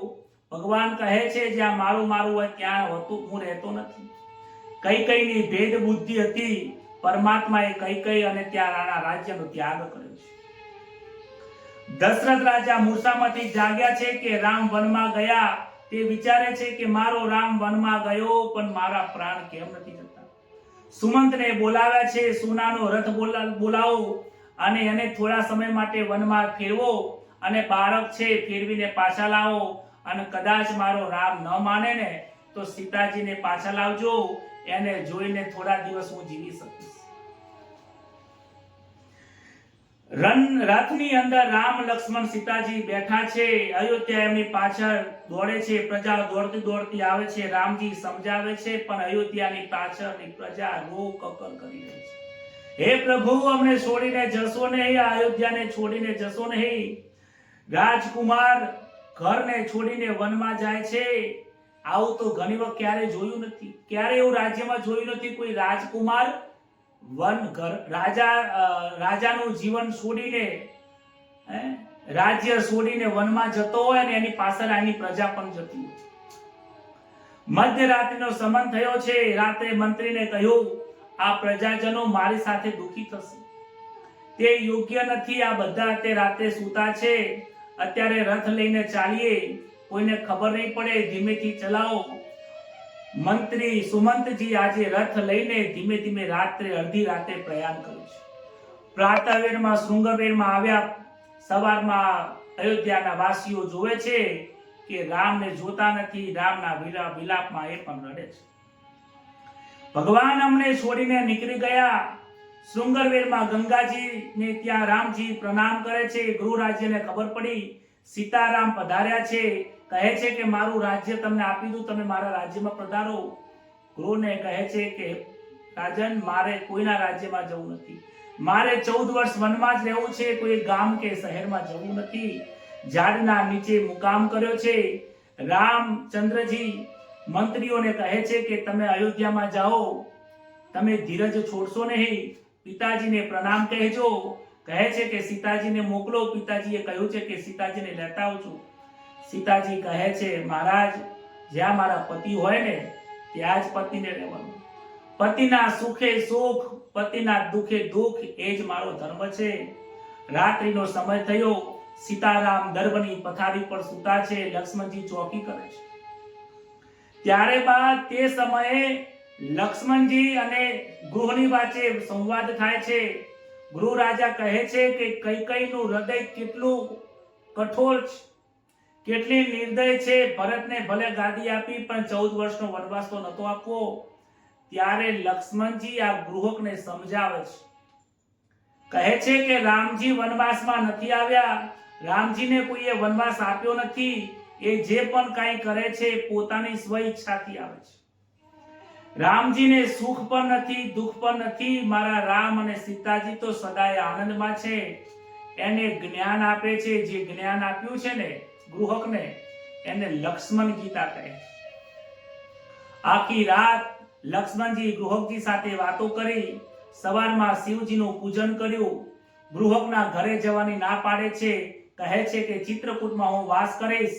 ભગવાન કહે છે જ્યાં મારું હોય ત્યાં હું રહેતો નથી. કૈકેયીની ભેદ બુદ્ધિ હતી. પરમાત્માએ કૈકેયી અને ત્યાં રાજ્યનો ત્યાગ કર્યો છે. દશરથ રાજા મૂર્છામાંથી જાગ્યા છે કે રામ વનમાં ગયા. તે વિચારે છે કે મારો રામ વનમાં ગયો પણ મારા પ્રાણ કેમ નથી જતા. સુમંતને બોલાવ્યા છે. સોનાનો રથ બોલાવો અને એને થોડા સમય માટે વનમાં ફેરવો અને બાળક છે ફેરવીને પાછા લાવો. અને કદાચ મારો રામ ન માને ને તો સીતાજીને પાછા લાવજો. એને જોઈને થોડા દિવસ હું જીવી શકીશ. રથની અંદર રામ, લક્ષ્મણ, સીતાજી બેઠા છે. અયોધ્યા એમની પાછળ દોડે છે. પ્રજા દોડતી આવે છે. રામજી સમજાવે છે પણ અયોધ્યાની પાછળની પ્રજા રો કકર કરી રહી છે. હે પ્રભુ, અમને છોડીને જશો નહીં, અયોધ્યાને છોડીને જશો નહીં. રાજકુમાર ઘરને છોડીને વનમાં જાય છે. આવું તો ઘણી વખત ક્યારે જોયું નથી. ક્યારે એવું રાજ્યમાં જોયું નથી કોઈ રાજકુમાર રાજાનું જીવન છોડીને, રાજ્ય છોડીને વનમાં જતો હોય અને એની પાછળ આની પ્રજા પણ જતી હોય. મધ્યરાત્રિનો સમય થયો છે. રાત્રે મંત્રીને કહ્યું, આ પ્રજાજનો મારી સાથે દુખી થશે, તે યોગ્ય નથી. આ બધા તે રાતે સૂતા છે. અત્યારે રથ લઈને ચાલીએ, કોઈને ખબર નહીં પડે, ધીમેથી ચલાવો. મંત્રી સુમંતજી આજે રથ લઈને ધીમે ધીમે રાત્રે અડધી રાતે પ્રયાણ કર્યું છે. પ્રાતઃવેળમાં શૃંગવેરમાં આવ્યા. સવારમાં અયોધ્યાના વાસીઓ જોવે છે કે રામને જોતા નથી. રામના વિલાપમાં એ પણ રડે છે. ભગવાન અમને છોડીને નીકળી ગયા. શૃંગવેરમાં ગંગાજીને ત્યાં રામજી પ્રણામ કરે છે. ગૃહ રાજ્યને ખબર પડી સીતારામ પધાર્યા છે. કહે છે કે મારું રાજ્ય તમને આપી દઉં, તમે મારા રાજ્યમાં પધારો. ગૃહને કહે છે કે રાજન, મારે કોઈના રાજ્યમાં જવું નથી. મારે 14 વર્ષ વનમાં જ રહેવું છે. કોઈ ગામ કે શહેરમાં જવું નથી. ઝાડના નીચે મુકામ કર્યો છે. રામચંદ્રજી મંત્રીઓને કહે છે કે તમે અયોધ્યામાં જાઓ, તમે ધીરજ છોડશો નહીં. પિતાજીને પ્રણામ કહેજો. કહે છે કે સીતાજીને મોકલો. પિતાજીએ કહ્યું છે કે સીતાજીને લેતા આવજો. સીતાજી કહે છે, મહારાજ, જ્યાં મારા પતિ હોય ને ત્યાં જ પતિને રહેવાનું. પતિના સુખે સુખ, પતિના દુખે દુઃખ, એ જ મારો ધર્મ છે. રાત્રિનો સમય થયો. સીતારામ દર્ભની પથારી પર સૂતા છે. લક્ષ્મણજી ચોકી કરે છે. ત્યારે બાદ તે સમયે લક્ષ્મણજી અને ગૃહની વચ્ચે સંવાદ થાય છે. ગૃહ રાજા કહે છે કે કૈકેયીનું હૃદય કેટલું કઠોર છે, કેટલી નિર્દય છે. ભરતને ભલે ગાદી આપી પણ 14 વર્ષનો વનવાસ તો નતો આપવો. ત્યારે લક્ષ્મણજી આ ગૃહકને સમજાવે છે. કહે છે કે રામજી વનવાસમાં નથી આવ્યા. રામજીને કોઈએ વનવાસ આપ્યો નથી. એ જે પણ કાંઈ કરે છે પોતાની સ્વ ઈચ્છાથી આવે છે. રામજીને સુખ પણ નથી, દુઃખ પણ નથી. મારા રામ અને સીતાજી તો સદાય આનંદમાં છે. એને જ્ઞાન આપે છે. જે જ્ઞાન આપ્યું છે ને ગૃહકને, એને લક્ષ્મણ ગીતા કહે છે. આખી રાત લક્ષ્મણજી ગૃહકજી સાથે વાતો કરી. સવારમાં શિવજીનું પૂજન કર્યું. ગૃહકના ઘરે જવાની ના પાડે છે. કહે છે કે ચિત્રકૂટમાં હું વાસ કરીશ.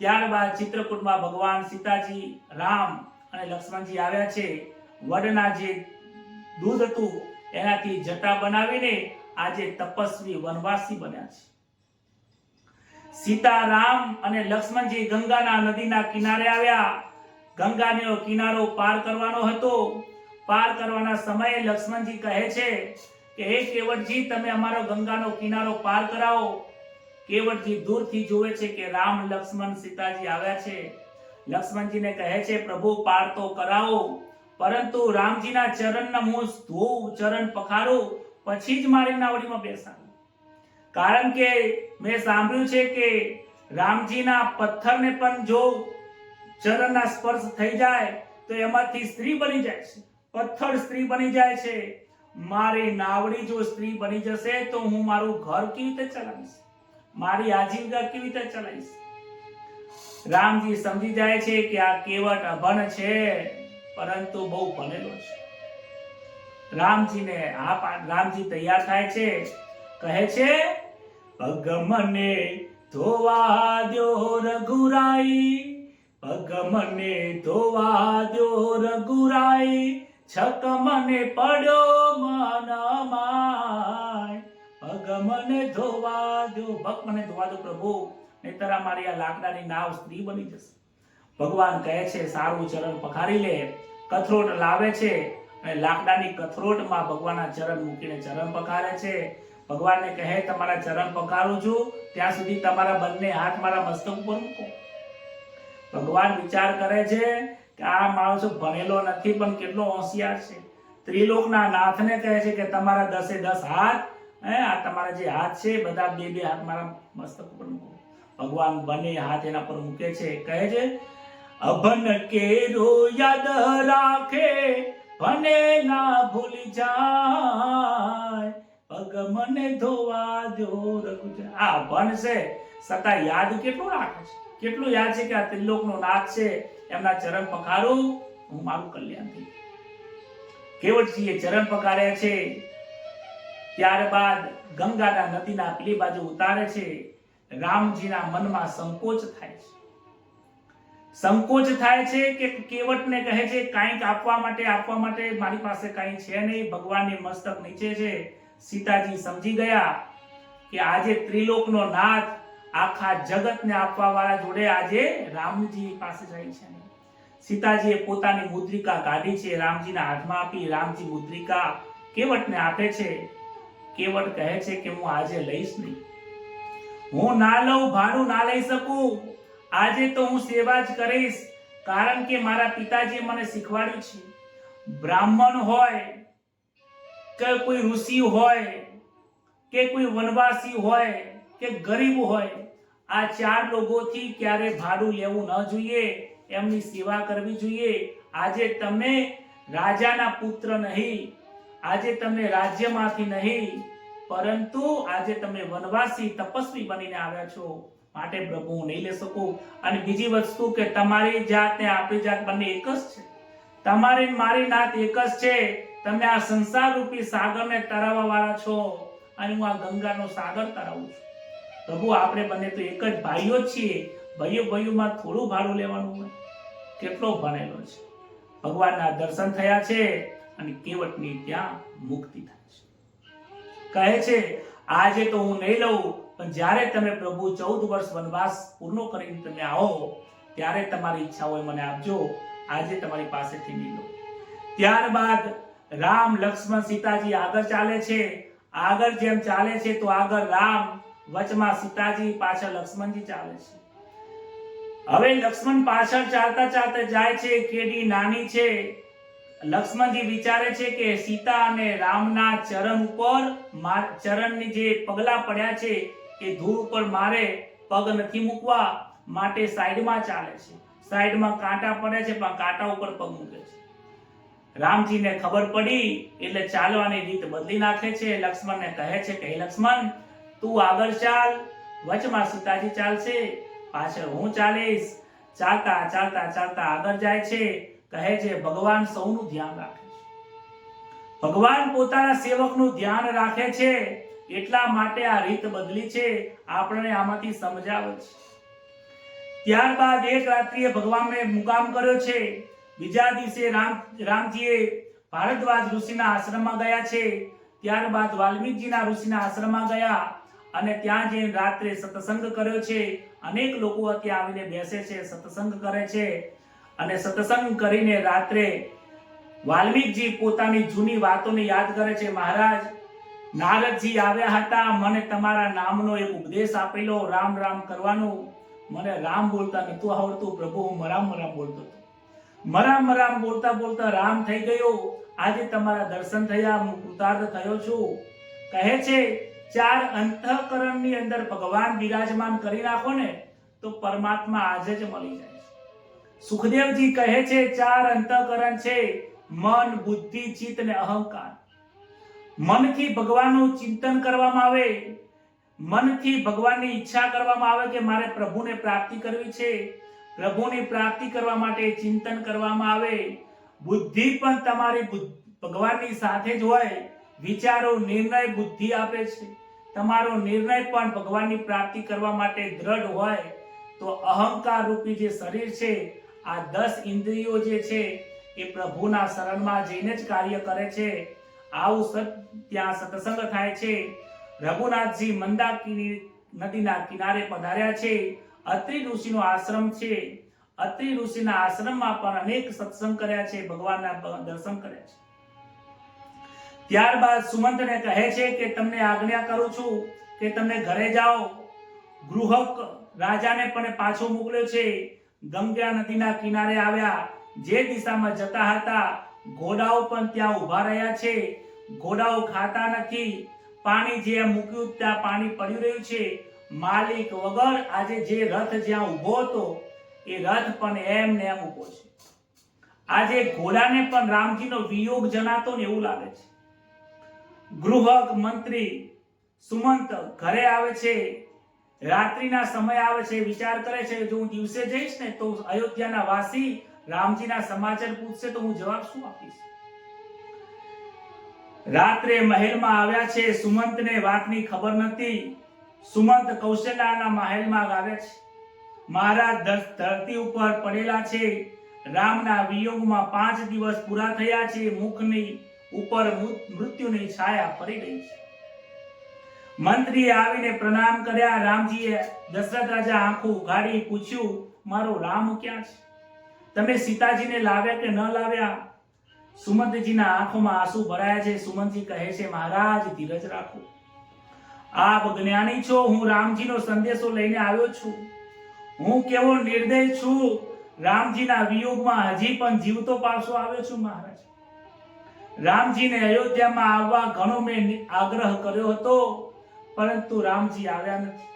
ત્યારબાદ ચિત્રકૂટમાં ભગવાન સીતાજી, રામ અને લક્ષ્મણજી આવ્યા છે. વડના જે દૂધ હતું એનાથી જટા બનાવીને આજે તપસ્વી વનવાસી બન્યા છે. સીતારામ અને લક્ષ્મણજી ગંગાના નદીના કિનારે આવ્યા. ગંગાનો કિનારો પાર કરવાનો હતો. પાર કરવાના સમયે લક્ષ્મણજી કહે છે કે હે કેવટજી, તમે અમારો ગંગાનો કિનારો પાર કરાવો. કેવટજી દૂરથી જોવે છે કે રામ, લક્ષ્મણ, સીતાજી આવ્યા છે. લક્ષ્મણજીને કહે છે, પ્રભુ પાર તો કરાવો, પરંતુ રામજીના ચરણના મું ધોઉં, ચરણ પખારું, પછી જ મારી નાવડીમાં બેસાડું. કારણ કે મેં સાંભળ્યું છે કે રામજીના પથ્થરને પણ જો ચરણના સ્પર્શ થઈ જાય તો એમાંથી સ્ત્રી બની જાય છે. પથ્થર સ્ત્રી બની જાય છે. મારી નાવડી જો સ્ત્રી બની જશે તો હું મારું ઘર કેવી રીતે ચલાવીશ? મારી આજીવિકા કેવી રીતે ચલાવીશ? રામજી સમજી જાય છે કે આ કેવટ અભણ છે, પરંતુ બહુ ભણેલો છે. રામજી તૈયાર થાય છે. કહે છે, પગ મને ધોવા દ્યો રઘુરાઈ, પગ મને ધોવા દ્યો રઘુરાઈ, છક મને પડ્યો મનમાં, પગ મને ધોવા દ્યો, પગ મને ધોવા દો પ્રભુ, નહીતર મારી આ લાકડાની નાવ સ્ત્રી બની જશે. ભગવાન કહે છે, સારું, ચરણ પખારી લે. કથરોટ લાવે છે અને લાકડાની કથરોટમાં ભગવાનના ચરણ મૂકીને ચરણ પખારે છે. ભગવાનને કહે, તમારા ચરણ પખારું છું, ત્યાં સુધી તમારા બંને હાથ મારા મસ્તક ઉપર મૂકો. ભગવાન વિચાર કરે છે કે આ માણસો ભણેલો નથી પણ કેટલો હોશિયાર છે. ત્રિલોકના નાથને કહે છે કે તમારા 10 હાથ, આ તમારા જે હાથ છે બધા 2 હાથ મારા મસ્તક ઉપર મૂકો. ભગવાન બંને હાથ એના પર મૂકે છે. કહે છે, અભન કેરો યાદ રાખે, ભણેલા ભૂલી જાય, પગ મને ધોવા દો રઘુજા. આ ભણશે છતાં યાદ કેટલું રાખે છે, કેટલું યાદ છે કે આ ત્રિલોકનો નાથ છે, એમના ચરણ પખારું, હું મારું કલ્યાણ થઈ. કેવટજીએ ચરણ પખાર્યા છે, ત્યારબાદ ગંગાના નદીના પેલી બાજુ ઉતારે છે. રામજીના મનમાં સંકોચ થાય છે, સંકોચ થાય છે કે કેવટને કહે છે કાંઈક આપવા માટે મારી પાસે કાંઈ છે નહીં, ભગવાનની મસ્તક નીચે છે. સીતાજી સમજી ગયા કે આજે ત્રિલોકનો નાથ આખા જગતને આપવા વાળા જોડે આજે રામજી પાસે જાય છે. સીતાજીએ પોતાની મુદ્રિકા કાઢી છે, રામજીના હાથમાં આપી. રામજી મુદ્રિકા કેવટને આપે છે. કેવટ કહે છે કે હું આજે લઈશ નહીં, હું ના લઉં, ભાડું ના લઈ શકું. આજે તો હું સેવા જ કરીશ, કારણ કે મારા પિતાજીએ મને શીખવાડ્યું છે, બ્રાહ્મણ હોય કે કોઈ ઋષિ હોય કે કોઈ વનવાસી હોય કે ગરીબ હોય, આ ચાર લોકોથી ક્યારે ભાડું લેવું ન જોઈએ, એમની સેવા કરવી જોઈએ. આજે તમે રાજાના પુત્ર નહીં, આજે તમે રાજ્યમાંથી નહીં, પરંતુ આજે તમે વનવાસી તપસ્વી બનીને આવ્યા છો, માટે પ્રભુ હું નહીં લઈ શકું. અને બીજી વસ્તુ કે તમારી જાત ને આપણી જાત બંને એક જ છે, તમારી મારી નાત એક જ છે. તમે આ સંસાર રૂપી સાગરને તરાવવા વાળા છો, અને હું આ ગંગાનો સાગર તરાવું છું. પ્રભુ આપણે બંને તો એક જ ભાઈઓ જ છીએ, ભાઈઓમાં થોડું ભાડું લેવાનું હોય. કેટલો ભણેલો છે. ભગવાનના દર્શન થયા છે અને કેવટની ત્યાં મુક્તિ થાય છે. કહે છે આજે તો હું નહીં લઉં, પણ જ્યારે તમે પ્રભુ 14 વર્ષ વનવાસ પૂર્ણ કરીને તમે આવો ત્યારે તમારી ઈચ્છા હોય મને આપજો, આજે તમારી પાસેથી નહીં લઉં. ત્યારબાદ રામ, લક્ષ્મણ, સીતાજી આગળ ચાલે છે. આગળ જેમ ચાલે છે તો આગળ રામ, વચમાં સીતાજી, પાછળ લક્ષ્મણજી ચાલે છે. હવે લક્ષ્મણ પાછળ ચાલતા ચાલતા જાય છે. કેડી નાની છે. લક્ષ્મણજી વિચારે છે કે સીતા અને રામના ચરણ ઉપર ચરણની જે પગલા પડ્યા છે એ ધૂળ ઉપર મારે પગ નથી મૂકવા, માટે સાઈડમાં ચાલે છે. સાઈડમાં કાંટા પડે છે પણ કાંટા ઉપર પગ મૂકે છે. રામજીને ખબર પડી એટલે ચાલવાની રીત બદલી નાખે છે. લક્ષ્મણને કહે છે કે હે લક્ષ્મણ, તું આગળ ચાલ, વચમાં સીતાજી ચાલશે, પાછળ હું ચાલીશ. ચાલતા ચાલતા ચાલતા આગળ જાય છે. કહે છે ભગવાન સૌનું ધ્યાન રાખે છે, ભગવાન પોતાના સેવકનું ધ્યાન રાખે છે, એટલા માટે આ રીત બદલી છે. આપણને આમાંથી સમજાવે છે. ત્યારબાદ એક રાત્રિએ ભગવાનને મુકામ કર્યો છે. બીજા દિવસે રામજીએ ભારદ્વાજ ઋષિના આશ્રમમાં ગયા છે. ત્યારબાદ વાલ્મીકીજીના ઋષિના આશ્રમમાં ગયા અને ત્યાં જઈને રાત્રે સત્સંગ કર્યો છે. અનેક લોકો ત્યાં આવીને બેસે છે, સત્સંગ કરે છે. અને સત્સંગ કરીને રાત્રે વાલ્મીકજી પોતાની જૂની વાતોને યાદ કરે છે. મહારાજ, નારદજી આવ્યા હતા, મને તમારા નામનો એક ઉપદેશ આપેલો, રામ રામ કરવાનું. મને રામ બોલતા નતું આવડતું પ્રભુ, હું મરામ બોલતો હતો. મરામ બોલતા બોલતા રામ થઈ ગયો. આજે તમારા દર્શન થયા, હું કૃતાર્થ થયો છું. કહે છે 4 અંતઃકરણની અંદર ભગવાન બિરાજમાન કરી નાખો ને તો પરમાત્મા આજે જ મળી જાય. સુખદેવજી કહે છે 4 અંતઃકરણ છે, મન, બુદ્ધિ, ચિત્ત અને અહંકાર. મનથી ભગવાનનું ચિંતન કરવામાં આવે, મનથી ભગવાનની ઈચ્છા કરવામાં આવે કે મારે પ્રભુને પ્રાપ્તિ કરવી છે. પ્રભુની પ્રાપ્તિ કરવા માટે ચિંતન કરવામાં આવે. બુદ્ધિ પણ તમારી ભગવાનની સાથે જ હોય. વિચારો, નિર્ણય બુદ્ધિ આપે છે. તમારો નિર્ણય પણ ભગવાનની પ્રાપ્તિ કરવા માટે દ્રઢ હોય. તો અહંકાર રૂપી જે શરીર છે, આ 10 ઇન્દ્રિયો જે છે એ પ્રભુના શરણમાં જઈને જ કાર્ય કરે છે. આવું ત્યાં સત્સંગ થાય છે. રઘુનાથજી મંદાકિની નદીના કિનારે પધાર્યા છે. અત્રિ ઋષિનો આશ્રમ છે. અત્રિ ઋષિના આશ્રમમાં પણ અનેક સત્સંગ કર્યા છે, ભગવાનના દર્શન કર્યા છે. ત્યારબાદ સુમંતને કહે છે કે તમને આજ્ઞા કરું છું કે તમે ઘરે જાઓ. ગૃહક રાજાને પણ પાછો મોકલ્યો છે. ગંગા નદીના કિનારે આવ્યા. જે દિશામાં જતા હતા ઘોડાઓ પણ ત્યાં ઊભા રહ્યા છે. ઘોડાઓ ખાતા નથી. પાણી જે મૂક્યું ત્યાં પાણી પડી રહ્યું છે. માલિક વગર આજે જે રથ જ્યાં ઊભો હતો એ રથ પણ એમ ને એમ ઊભો છે. આજે ઘોડાને પણ રામજીનો વિયોગ જણાતો ને એવું લાગે છે. ગૃહ મંત્રી સુમંત ઘરે આવે છે, રાત્રિના સમય આવે છે, વિચાર કરે છે જો હું દિવસે જઈશ ને તો અયોધ્યાના વાસી રામજીના સમાચાર પૂછશે તો હું જવાબ શું આપીશ. રાત્રે મહેલમાં આવ્યા છે. સુમંતને વાતની ખબર નથી. સુમંત કૌશલ્યાના મહેલમાં આવ્યા છે. મહારાજ ધરતી ઉપર પડેલા છે. રામના વિયોગમાં 5 દિવસ પૂરા થયા છે. મુખની ઉપર મૃત્યુની છાયા પડી રહી છે. મંત્રીએ આવીને પ્રણામ કર્યા. રામજીએ દશરથ રાજા આંખો ઉઘાડી પૂછ્યું, મારો રામ ક્યાં છે? તમે સીતાજીને લાવ્યા કે ન લાવ્યા? સુમંતજીના આંખોમાં આંસુ ભરાયા છે. સુમંતજી કહે છે, મહારાજ ધીરજ રાખો, આપ જ્ઞાની છો, હું રામજીનો સંદેશો લઈને આવ્યો છું. હું કેવો નિર્દય છું, રામજીના વિયોગમાં હજી પણ જીવતો પાછો આવ્યો છું. મહારાજ, રામજીને અયોધ્યામાં આવવા ઘણો મેં આગ્રહ કર્યો હતો, પરંતુ રામજી આવ્યા નથી.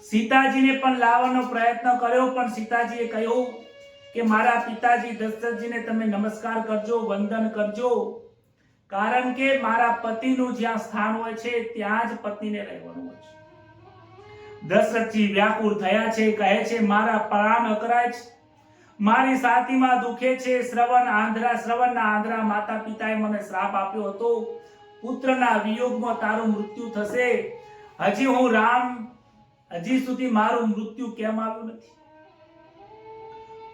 સીતાજીને પણ લાવવાનો પ્રયત્ન કર્યો, પણ સીતાજીએ કહ્યું કે મારા પિતાજી દશરથજીને તમે નમસ્કાર કરજો, વંદન કરજો, કારણ કે મારા પતિનું જ્યાં સ્થાન હોય છે ત્યાં જ પત્નીને રહેવાનું હોય છે. દશરથજી વ્યાકુળ થયા છે, કહે છે મારા પ્રાણ અકરાય છે, મારી છાતીમાં દુખે છે. શ્રવણના આંધળા માતા પિતાએ મને શ્રાપ આપ્યો હતો, પુત્રના વિયોગમાં તારું મૃત્યુ થશે. હજી સુધી મારું મૃત્યુ કેમ આવ્યું નથી?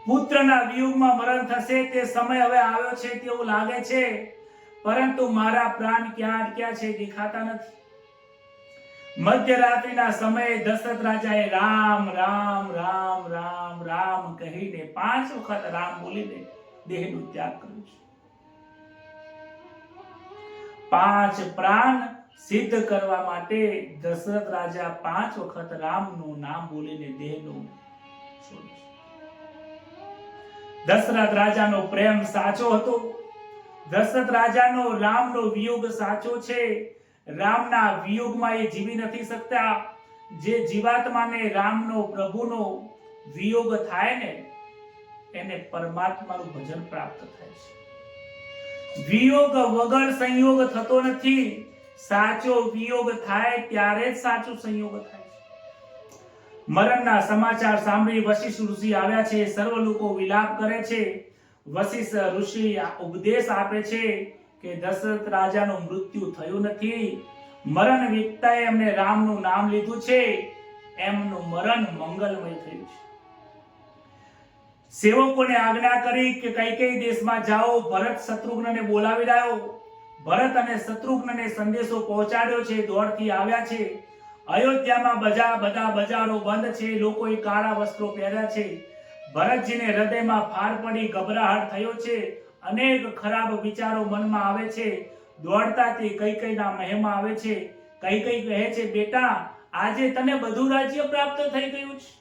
પુત્રના વિયોગમાં મરણ થશે તે સમય હવે આવ્યો છે તેવું લાગે છે, પરંતુ મારા પ્રાણ ક્યાં અટક્યા છે દેખાતા નથી. મધ્યરાત્રિના સમયે દશરથ રાજાએ રામ રામ રામ રામ રામ કહીને 5 વખત રામ બોલીને દેહનો ત્યાગ કર્યો છે. 5 પ્રાણ સિદ્ધ કરવા માટે દશરથ રાજા 5 વખત રામનું નામ બોલીને દેહનો છોડ્યો છે. દશરથ રાજાનો પ્રેમ સાચો હતો. દશરથ રાજાનો રામનો વિયોગ સાચો છે. રામના વિયોગમાં એ જીવી નથી શકતા. જે જીવાત્માને રામનો પ્રભુનો વિયોગ થાય ને એને પરમાત્માનું ભજન પ્રાપ્ત થાય છે. વિયોગ વગર સંયોગ થતો નથી. સાચો વિયોગ થાય ત્યારે જ સાચો સંયોગ થાય છે. મરણના સમાચાર સાંભળી વશિષ્ઠ ઋષિ આવ્યા છે. સર્વ લોકો વિલાપ કરે છે. વશિષ્ઠ ઋષિ ઉપદેશ આપે છે કે દશરથ રાજાનું મૃત્યુ થયું નથી. મરણ વિકતાએ એમને રામનું નામ લીધું છે, એમનું મરણ મંગલમય થયું છે. સેવકોને આજ્ઞા કરી કે કઈ દેશમાં જાઓ, ભરત શત્રુઘ્નને બોલાવી લાવો. ભરત અને શત્રુઘ્નને સંદેશો પહોંચાડ્યો છે, દોડથી આવ્યા છે. અયોધ્યામાં બધા બજારો બંધ છે, લોકોએ કાળા વસ્ત્રો પહેર્યા છે. ભરતજીને હૃદયમાં ફાર પડી ગભરાહટ થયો છે. અનેક ખરાબ વિચારો મનમાં આવે છે. દોડતા તે કૈકેયીના મહેલમાં આવે છે. કૈકેયી કહે છે, બેટા આજે તને બધું રાજ્ય પ્રાપ્ત થઈ ગયું છે.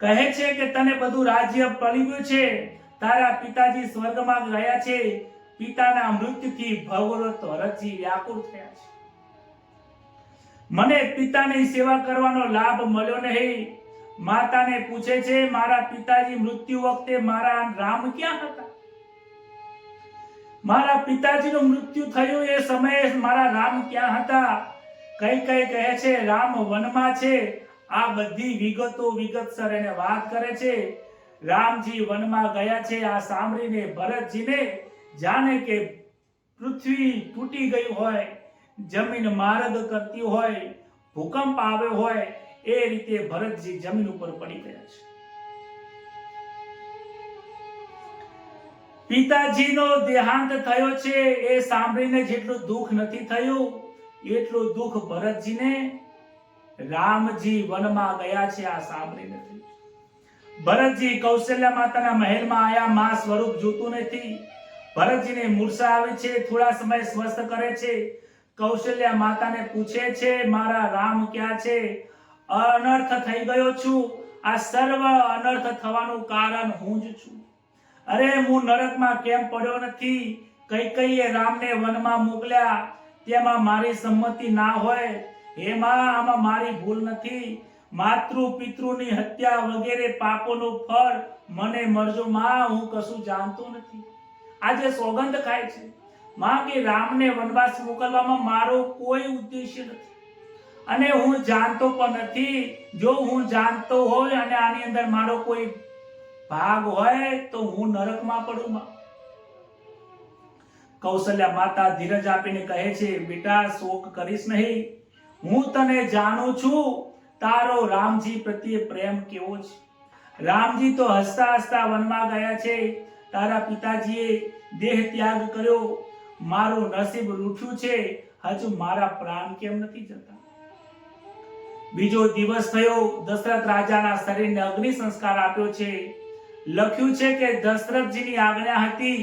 કહે છે કે તને બધું રાજ્ય મળી ગયું છે. તારા પિતાજી સ્વર્ગમાં ગયા છે. પિતાના મૃત્યુથી ભરતજી વ્યાકુળ થયા છે. મને પિતાની સેવા કરવાનો લાભ મળ્યો નહીં. માતાને પૂછે છે, મારા પિતાજી મૃત્યુ વખતે મારા રામ ક્યાં હતા? મારા પિતાજીનું મૃત્યુ થયું એ સમયે મારા રામ ક્યાં હતા? કૈકેયી કહે છે, રામ વનમાં છે. આ બધી વિગતો વિગતસર એને વાત કરે છે. રામજી વનમાં ગયા છે. આ સાંભળીને ભરતજીને જાણે કે પૃથ્વી તૂટી ગઈ હોય, જમીન માર્ગ કરતી હોય, ભૂકંપ આવ્યો હોય, એ રીતે ભરતજી જમીન ઉપર પડી ગયા છે. પિતાજીનો દેહાંત થયો છે એ સાંભળીને જેટલું દુઃખ નથી થયું એટલું દુઃખ ભરતજીને રામજી વનમાં ગયા છે આ સાંભળીને થયું. ભરતજી કૌશલ્યા માતાના મહેલમાં આયા. માં સ્વરૂપ જોતું નથી. ભરતજીને મૂર્છા આવે છે. થોડા સમય સ્વસ્થ કરે છે. કૌશલ્યા માતાને પૂછે છે, મારા રામ ક્યાં છે? અનર્થ થઈ ગયો છું. આ સર્વ અનર્થ થવાનું કારણ હું જ છું. અરે હું નરકમાં કેમ પડ્યો નથી? કૈકેયીએ રામને વનમાં મોકલ્યા, તેમાં મારી સંમતિ ના હોય. હે માં, આમાં મારી ભૂલ નથી. માતૃ પિતૃની હત્યા વગેરે પાપોનું ફળ મને મરજો માં, હું કશું જાણતો નથી. આજે સોગંદ ખાય છે માં કે રામને વનવાસ મોકલવામાં મારો કોઈ ઉદ્દેશ્ય નથી અને હું જાણતો પણ નથી. જો હું જાણતો હોય અને આની અંદર મારો કોઈ ભાગ હોય તો હું નરકમાં પડું માં. કૌશલ્યા માતા ધીરજ આપીને કહે છે, બેટા શોક કરીશ નહીં, હું તને જાણું છું તારો રામજી પ્રત્યે પ્રેમ કેવો છે. રામજી તો હસતા હસતા વનમાં ગયા છે. તારા પિતાજીએ દેહ ત્યાગ કર્યો, મારું નસીબ રૂઠ્યું છે, હજુ મારા પ્રાણ કેમ નથી જતા. બીજો દિવસ થયો, દશરથ રાજાના શરીરને અગ્નિ સંસ્કાર આપ્યો છે. લખ્યું છે કે દશરથજીની આજ્ઞા હતી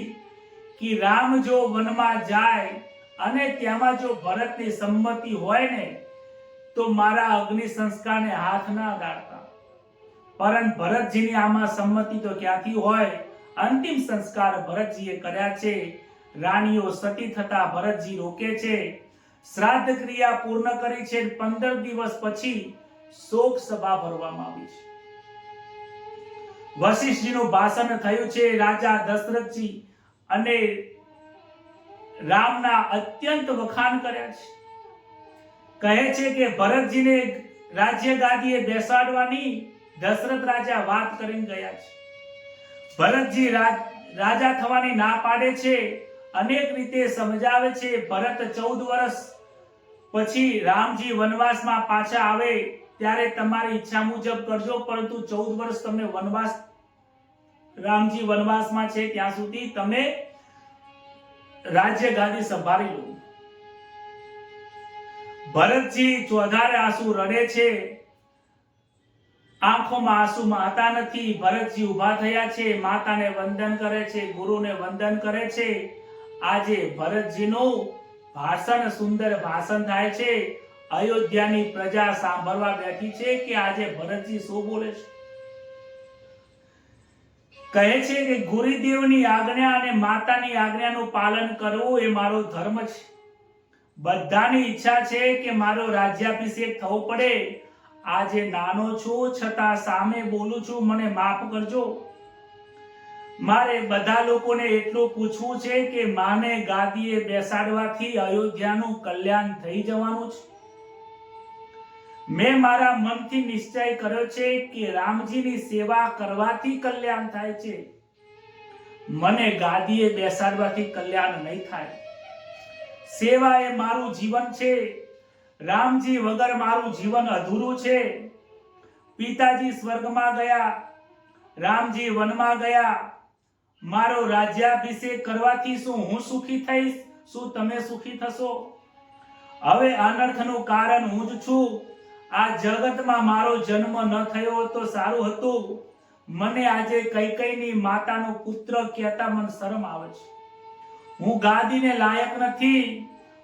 કે રામ જો વનમાં જાય અને તેમાં જો ભરતની સંમતિ હોય ને તો મારા અગ્નિ સંસ્કારને હાથ ના અડાડતા. પરંતુ ભરતજીની આમાં સંમતિ તો ક્યાંથી હોય. અંતિમ સંસ્કાર ભરતજીએ કર્યા છે. રાણીઓ સતી થતા ભરતજી રોકે છે. શ્રાદ્ધ ક્રિયા પૂર્ણ કરી છે. 15 દિવસ પછી શોક સભા ભરવામાં આવી છે. વશિષ્ઠજીનું ભાષણ થયું છે. રાજા દશરથજી અને રામના અત્યંત વખાણ કર્યા છે. કહે છે કે ભરતજીને રાજ્ય ગાદીએ બેસાડવાની દશરથ રાજા વાત કરીને ગયા છે. ભરતજી રાજા થવાની ના પાડે છે. અનેક રીતે સમજાવે છે. ભરત 14 વર્ષ પછી રામજી વનવાસમાં પાછા આવે ત્યારે તમારી ઈચ્છા મુજબ કરજો, પરંતુ 14 વર્ષ તમે વનવાસ, રામજી વનવાસમાં છે ત્યાં સુધી તમે રાજ્ય ગાદી સંભાળી લો. ભરતજી ચોધારે આંસુ રડે છે. આંખોમાં આંસુ માતા નથી. ભરતજી ઊભા થયા છે, માતાને વંદન કરે છે, ગુરુને વંદન કરે છે. આજે ભરતજીનું ભાષણ, સુંદર ભાષણ થાય છે. અયોધ્યાની પ્રજા સાંભળવા બેઠી છે કે આજે ભરતજી શું બોલે છે. કહે છે કે ગુરુદેવની આજ્ઞા અને માતાની આજ્ઞાનું પાલન કરવું એ મારો ધર્મ છે. બધાની ઈચ્છા છે કે મારો રાજ્યાભિષેક થવો પડે. આજે નાનો છું છતાં સામે બોલું છું, મને માફ કરજો. મારે બધા લોકોને એટલું પૂછવું છે કે માને ગાદીએ બેસાડવાથી અયોધ્યાનું કલ્યાણ થઈ જવાનું છે. મેં મારા મનથી નિશ્ચય કર્યો છે કે રામજીની સેવા કરવાથી કલ્યાણ થાય છે. મને ગાદીએ બેસાડવાથી કલ્યાણ નહીં થાય. સેવા એ મારું જીવન છે. રામજી વગર મારું જીવન અધૂરું છે. પિતાજી સ્વર્ગમાં ગયા, રામજી વનમાં ગયા. મારો રાજ્યાભિષેક કરવાથી શું હું સુખી થઈશ? શું તમે સુખી થશો? હવે અનર્થનું કારણ હું જ છું. આ જગતમાં મારો જન્મ ન થયો તો સારું હતું. મને આજે કૈકેયીની માતાનો પુત્ર કહેતા મને શરમ આવે છે. હું ગાદીને લાયક નથી.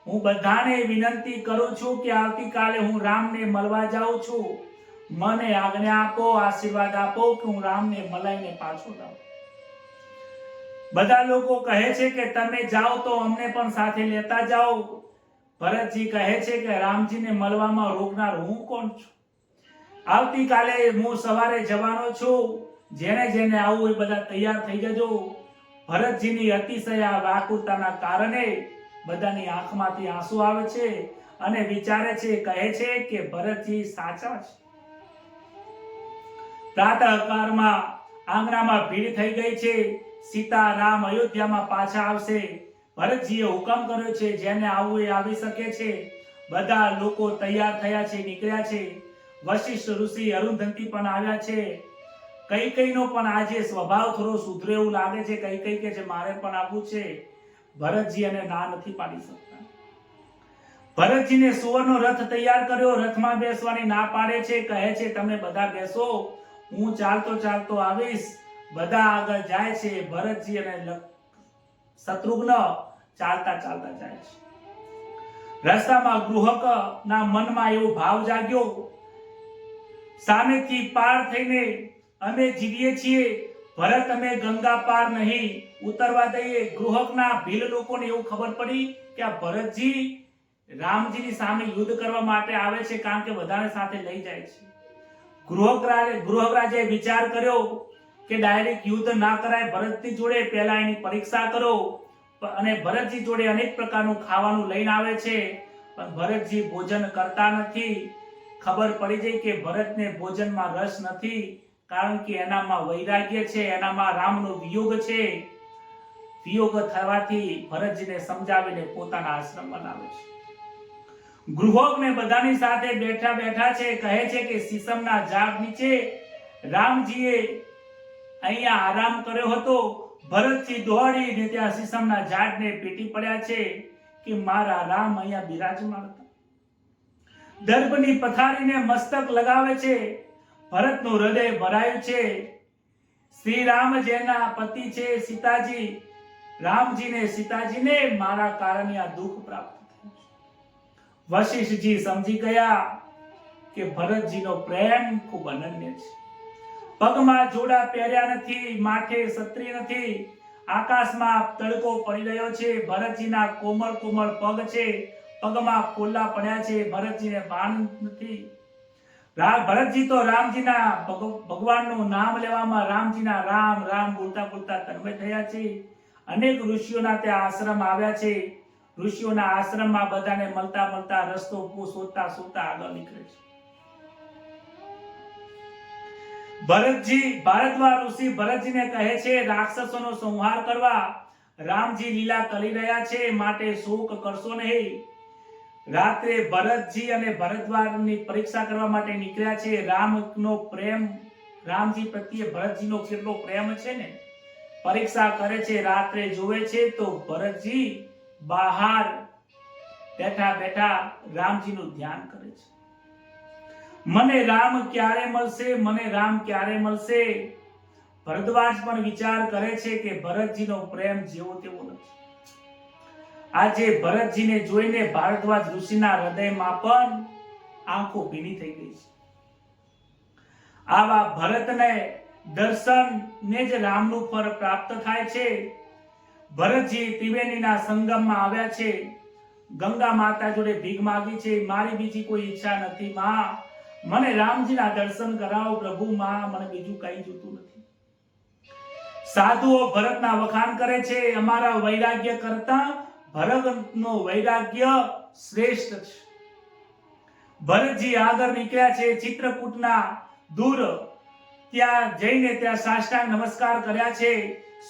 હું બધાને વિનંતી કરું છું કે આવતીકાલે હું રામને મળવા જાઉં છું. મને આજ્ઞા આપો, આશીર્વાદ આપો કે હું રામને મલાઈને પાછો લાવું. બધા લોકો કહે છે કે તમે જાઓ તો અમને પણ સાથે લેતા જાઓ. ભરતજી કહે છે કે રામજીને મળવામાં રોકનાર હું કોણ છું? આવતીકાલે હું સવારે જવાનો છું. જેને જેને આવું એ બધા તૈયાર થઈ જજો. ભરતજીની અતિશય વ્યાકુળતાના કારણે બધાની આંખમાંથી આંસુ આવે છે અને વિચારે છે, કહે છે કે ભરતજી સાચા છે. પ્રાતઃકાળમાં આંગણામાં ભીડ થઈ ગઈ છે. સીતા રામ અયોધ્યામાં પાછા આવશે. ભરતજીએ હુકમ કર્યો છે, જેને આવવું એ આવી શકે છે. બધા લોકો તૈયાર થયા છે, નીકળ્યા છે. વશિષ્ઠ ઋષિ, અરુંધતી પણ આવ્યા છે. કૈકેયીનો પણ આજે સ્વભાવ થોડો સુધરે એવું લાગે છે. કૈકેયી કે છે મારે પણ આવવું છે. ભરતજી એને ના નથી પાડી શકતા. ભરતજીને સુવર્ણનો રથ તૈયાર કર્યો. રથમાં બેસવાની ના પાડે છે. કહે છે તમે બધા બેસો, હું ચાલતો ચાલતો આવીશ. બધા આગળ જાય છે. ભરતજી અને શત્રુઘ્ન ચાલતા ચાલતા જાય છે. રસ્તામાં ગૃહકના મનમાં એવો ભાવ જાગ્યો, સામેથી પાર થઈને અમે જીવીએ છીએ. ભરત અમે ગંગા પાર નહીં ઉતરવા દઈએ. ગૃહકના ભીલ લોકોને એવું ખબર પડી કે આ ભરતજી રામજીની સામે યુદ્ધ કરવા માટે આવે છે, કારણ કે બધાને સાથે લઈ જાય છે. ગૃહરાજે વિચાર કર્યો કે ડાયરેક્ટ યુદ્ધ ના કરાય ભરતજી જોડે, પહેલા એની પરીક્ષા કરો. અને ભરતજી જોડે અનેક પ્રકારનું ખાવાનું લઈને આવે છે, પણ ભરતજી ભોજન કરતા નથી. ખબર પડી જાય કે ભરતને ભોજનમાં રસ નથી, કારણ કે એનામાં વૈરાગ્ય છે, એનામાં રામનો વિયોગ છે. વિયોગ થવાથી ભરતજીને સમજાવીને પોતાના આશ્રમમાં લાવે છે. ગૃહોને બધાની સાથે બેઠા બેઠા છે, કહે છે કે સીસમના ઝાડ નીચે રામજીએ અહીંયા આરામ કર્યો હતો. ભરતજી દોડીને ત્યાં સીસમના ઝાડને પેટી પડ્યા છે કે મારા રામ અહીંયા બિરાજમાન હતા. દર્ભની પથારીને મસ્તક લગાવે છે. ભરતનું હૃદય ભરાયું છે. શ્રી રામ જેના પતિ છે સીતાજી, રામજીને સીતાજીને મારા કારણે આ દુઃખ પ્રાપ્ત થયું છે. વશિષ્ઠજી સમજી ગયા કે ભરતજીનો પ્રેમ ખૂબ અનન્ય છે. પગમાં જોડા પહેર્યા નથી, માથે છત્રી નથી, આકાશમાં તડકો પડી રહ્યો છે. ભરતજીના કોમળ કોમળ પગ છે, પગમાં ફોલ્લા પડ્યા છે. ભરતજીને ભાન નથી. ભરતજી તો રામજીના ભગવાનનું નામ લેવામાં રામજીના રામ રામ બોલતા બોલતા તન્મય થયા છે. અનેક ઋષિઓના ત્યાં આશ્રમ આવ્યા છે. ઋષિઓના આશ્રમમાં બધાને મળતા મળતા રસ્તો શોધતા શોધતા આગળ નીકળે છે. ભરતજી ભારદ્વાજ ઋષિ ભરતજીને કહે છે રાક્ષસોનો સંહાર કરવા રામજી લીલા કરી રહ્યા છે, માટે શોક કરશો નહીં. રાત્રે ભરતજી અને ભરદ્વાજની પરીક્ષા કરવા માટે નીકળ્યા છે. રામનો પ્રેમ, રામજી પ્રત્યે ભરતજીનો કેટલો પ્રેમ છે ને, પરીક્ષા કરે છે. રાત્રે જોવે છે તો ભરતજી બહાર બેઠા બેઠા રામજીનું ધ્યાન કરે છે. મને રામ ક્યારે મળશે, મને રામ ક્યારે મળશે. ભરદ્વાજ પણ વિચાર કરે છે કે ભરતજીનો પ્રેમ જેવો તેવો નથી. આજે ભરતજીને જોઈને ભારદ્વાજ ઋષિના હૃદયમાં પણ આંખો ભીની થઈ ગઈ છે. આવા ભરતને દર્શનને જ રામનું ફળ પ્રાપ્ત થાય છે. ભરતજી ત્રિવેણીના સંગમમાં આવ્યા છે. ગંગા માતા જોડે ભીખ માંગી છે, મારી બીજી કોઈ ઈચ્છા નથી માં, મને રામજીના દર્શન કરાવો પ્રભુ માં, મને બીજું કઈ જોતું નથી. સાધુઓ ભરતના વખાણ કરે છે, અમારા વૈરાગ્ય કરતા ભરતનો વૈરાગ્ય શ્રેષ્ઠ છે. ભરતજી આગળ નીકળ્યા છે. ચિત્રકૂટના દૂર ત્યાં જઈને ત્યાં સાષ્ટાંગ નમસ્કાર કર્યા છે.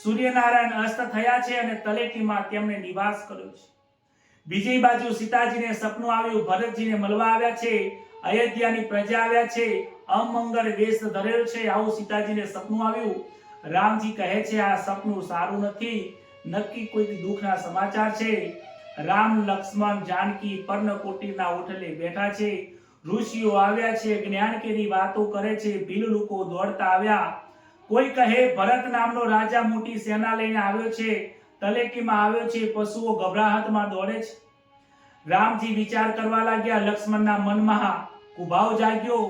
સૂર્યનારાયણ અસ્ત થયા છે અને તલેટીમાં તેમણે નિવાસ કર્યો છે. બીજી બાજુ સીતાજીને સપનું આવ્યું. ભરતજીને મળવા આવ્યા છે. અયોધ્યાની પ્રજા આવ્યા છે. અમંગળ વેશ ધરેલો છે. આવું સીતાજીને સપનું આવ્યું. રામજી કહે છે આ સપનું સારું નથી, નક્કી કોઈ દુઃખના સમાચાર છે. રામ લક્ષ્મણ જાનકી પર્ણકોટીના ઓટલે બેઠા છે. ઋષિઓ આવ્યા છે, જ્ઞાન કેરી વાતો કરે છે. ભીલ લોકો દોડતા આવ્યા. કોઈ કહે ભરત નામનો રાજા મોટી સેના લઈને આવ્યો છે, તલેટીમાં આવ્યો છે. પશુઓ ગભરાહટમાં દોડે છે. રામજી વિચાર કરવા લાગ્યા. લક્ષ્મણના મનમાં ઉભાવ જાગ્યો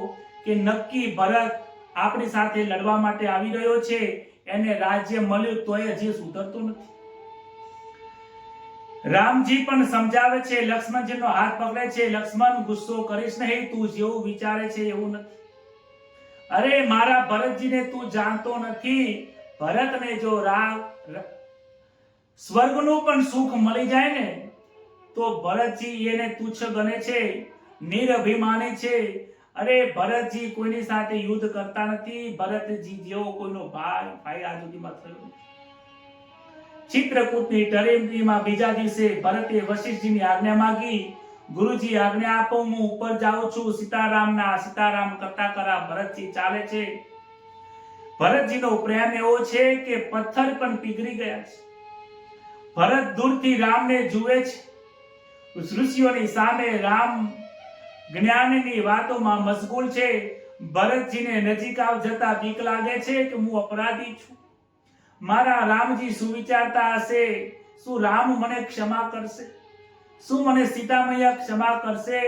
કે નક્કી ભરત આપણી સાથે લડવા માટે આવી રહ્યો છે. એને રાજ્ય મળ્યું તોય હજી સુધરતો નથી. રામજી પણ સમજાવે છે. લક્ષ્મણજીનો હાથ પકડે છે. લક્ષ્મણ ગુસ્સો કરીશ નહીં, તું જેવું વિચારે છે એવું નથી. અરે મારા ભરતજીને તું જાણતો નથી. ભરતને જો સ્વર્ગનું પણ સુખ મળી જાય ને તો ભરતજી એને તુચ્છ ગણે છે, નિરભિમાની છે. અરે ભરતજી કોઈની સાથે યુદ્ધ કરતા નથી. ભરતજી જેવો કોઈનો ભાઈ આ સુધીમાં થયો. ચિત્રકૂટની ટરેમડીમાં બીજા દિવસે ભરતે વશિષ્ઠજીની આજ્ઞા માંગી. ગુરુજી આજ્ઞા આપો, હું ઉપર જાઉં છું. સીતારામ કરતા કરા ભરતજી ચાલે છે. ભરતજીનો પ્રેમ એવો છે કે પથ્થર પણ પીગળી ગયા છે. ભરત દૂરથી રામને જુએ છે. ઋષિઓની સામે રામ જ્ઞાનની વાતોમાં મશગુલ છે. ભરતજીને નજીક જતા બીક લાગે છે કે હું અપરાધી છું. મારા રામજી શું વિચારતા હશે? શું રામ મને ક્ષમા કરશે? શું મને સીતા મૈયા ક્ષમા કરશે?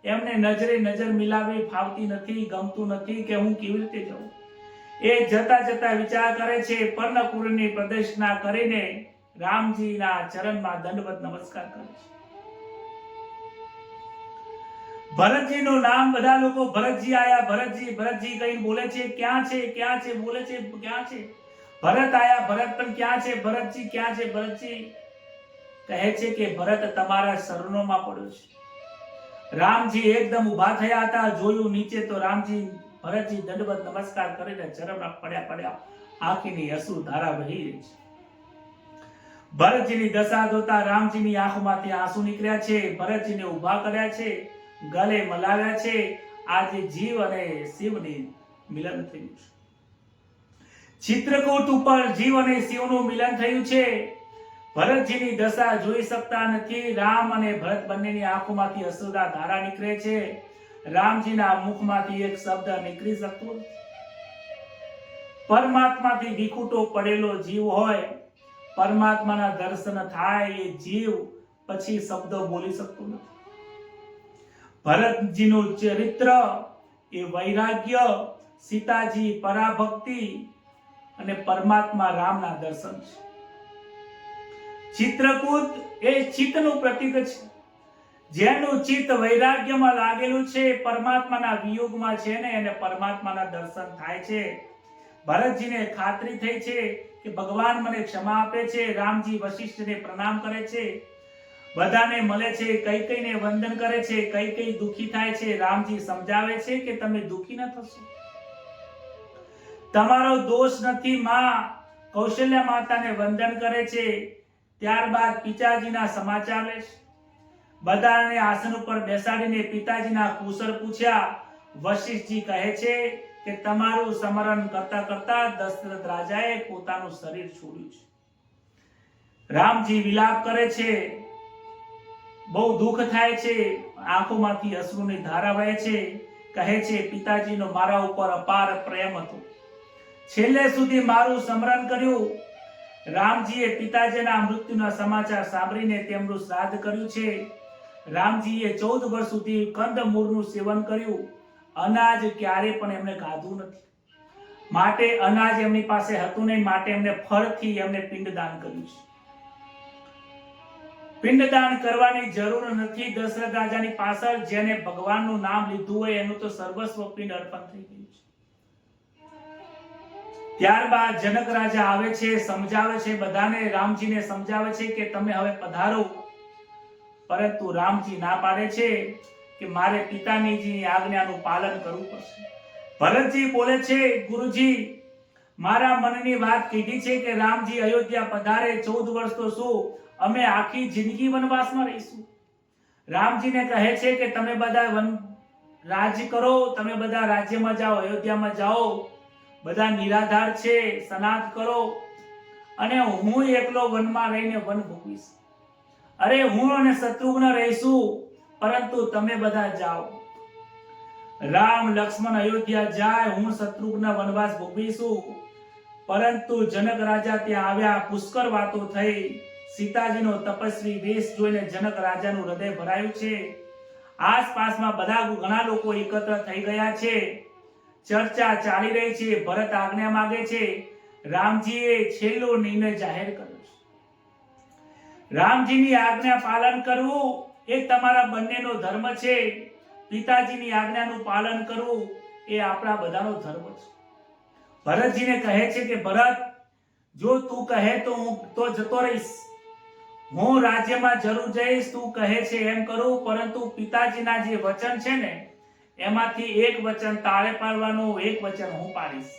એમને નજરે નજર મિલાવી ફાવતી નથી, ગમતું નથી કે હું કેવી રીતે જાઉં. એ જતા જતા વિચાર કરે છે. પર્ણકુટીની પ્રદક્ષિણા કરીને રામજીના ચરણમાં દંડવત નમસ્કાર કરે છે. ભરતજીનું નામ બધા લોકો ભરતજી આયા, ભરતજી ભરતજી કઈ બોલે છે, ક્યાં છે ક્યાં છે, બોલે છે ક્યાં છે, ભરત આયા, ભરત પણ ક્યાં છે, ભરતજી ક્યાં છે, ભરતજી કહે છે કે ભરત તમારા શરણોમાં પડ્યો છે. રામજી એકદમ ઊભા થયા હતા, જોયું નીચે તો રામજી ભરતજી દંડવત નમસ્કાર કરીને ચરણમાં પડ્યા આંખની અશ્રુ ધારા વહી રહી છે. ભરતજીની દશા જોતા રામજીની આંખોમાંથી આંસુ નીકળ્યા છે. ભરતજીને ઊભા કર્યા છે, ગલે મલાવ્યા છે. આજે જીવ અને શિવની મિલન થયું છે. ચિત્રકૂટ ઉપર જીવ અને શિવનું મિલન થયું છે. ભરતજીની દશા જોઈ શકતા નથી. રામ અને ભરત બંનેની આંખોમાંથી અશ્રુના ધારા નીકળે છે. રામજીના મુખમાંથી એક શબ્દ નીકળી શકતો નથી. પરમાત્માથી વિખૂટો પડેલો જીવ હોય, પરમાત્માના દર્શન થાય એ જીવ પછી શબ્દો બોલી શકતો નથી. ભરતજીનું ચરિત્ર એ વૈરાગ્ય, સીતાજી પરાભક્તિ અને પરમાત્મા રામના દર્શન છે. ચિત્રકૂટ એ ચિત્તનું પ્રતીક છે. જેનું ચિત્ત વૈરાગ્યમાં લાગેલું છે, પરમાત્માના વિયોગમાં છે ને એને પરમાત્માના દર્શન થાય છે. ભરતજીને ખાતરી થઈ છે કે ભગવાન મને ક્ષમા આપે છે. રામજી વશિષ્ઠને પ્રણામ કરે છે, બધાને મળે છે, કૈકેયીને વંદન કરે છે. કૈકેયી દુખી થાય છે. રામજી સમજાવે છે કે તમે દુખી ન થશો, તમારો દોષ નથી. માં કૌશલ્યા માતાને વંદન કરે છે. ત્યારબાદ પિતાજીના સમાચાર લે છે. બધાને આસન ઉપર બેસાડીને પિતાજીના કુશળ પૂછ્યા. વશિષ્ઠજી કહે છે કે તમારું સ્મરણ કરતા કરતા દશરથ રાજાએ પોતાનું શરીર છોડ્યું છે. રામજી વિલાપ કરે છે, બહુ દુઃખ થાય છે, આંખોમાંથી અશ્રુની ધારા વહે છે. કહે છે પિતાજીનો મારા ઉપર અપાર પ્રેમ હતો, છેલ્લે સુધી મારું સ્મરણ કર્યું. રામજીએ પિતાજીના મૃત્યુના સમાચાર સાંભળીને તેમનું શ્રાદ્ધ કર્યું છે. રામજીએ 14 વર્ષ સુધી કંદમૂળનું સેવન કર્યું. અનાજ ક્યારે પણ એમને ખાધું નથી, માટે અનાજ એમની પાસે હતું નહીં, માટે એમને ફળથી એમને પિંડદાન કર્યું છે. પિંડદાન કરવાની જરૂર નથી દશરથ રાજાની પાછળ. જેને ભગવાનનું નામ લીધું હોય એનું તો સર્વસ્વ પિંડ અર્પણ થઈ ગયું છે. ત્યારબાદ જનક રાજા આવે છે, સમજાવે છે બધાને. રામજીને સમજાવે છે કે તમે હવે પધારો, પરંતુ રામજી ના પાડે છે કે મારે પિતાજીની આજ્ઞાનું પાલન કરવું પડશે. ભરતજી બોલે છે ગુરુજી, મારા મનની વાત કીધી છે કે રામજી અયોધ્યા પધારે. 14 વર્ષ તો શું, અમે આખી જિંદગી વનવાસમાં રહીશું. રામજીને કહે છે કે તમે બધા રાજ કરો, તમે બધા રાજ્યમાં જાઓ, અયોધ્યામાં જાઓ, બધા નિરાધાર છે, સનાથ કરો, અને હું એકલો વનમાં રહીને વન ભોગવીશ. અરે હું અને શત્રુઘ્ન રહીશું, પરંતુ તમે બધા જાઓ. રામ લક્ષ્મણ અયોધ્યા જાય, હું શત્રુઘ્ન વનવાસ ભોગવીશું. પરંતુ જનક રાજા ત્યાં આવ્યા, પુષ્કળ વાતો થઈ. સીતાજીનો તપસ્વી વેશ જોઈને જનક રાજાનું હૃદય ભરાયું છે. આસપાસમાં બધા ઘણા લોકો એકત્ર થઈ ગયા છે. ચર્ચા ચાલી રહી છે. ભરત આજ્ઞા માંગે છે. રામજીએ છેલ્લો નિર્ણય જાહેર કર્યો છે. રામજીની આજ્ઞા પાલન કરવું એ તમારા બંનેનો ધર્મ છે. પિતાજીની આજ્ઞાનું પાલન કરવું એ આપણા બધાનો ધર્મ છે. ભરતજીને કહે છે કે ભરત, જો તું કહે તો હું તો જતો રહીશ, હું રાજ્યમાં જરૂર જઈશ, તું કહે છે એમ કરું. પરંતુ પિતાજીના જે વચન છે ને, એમાંથી એક વચન તારે પાળવાનું, એક વચન હું પાડીશ.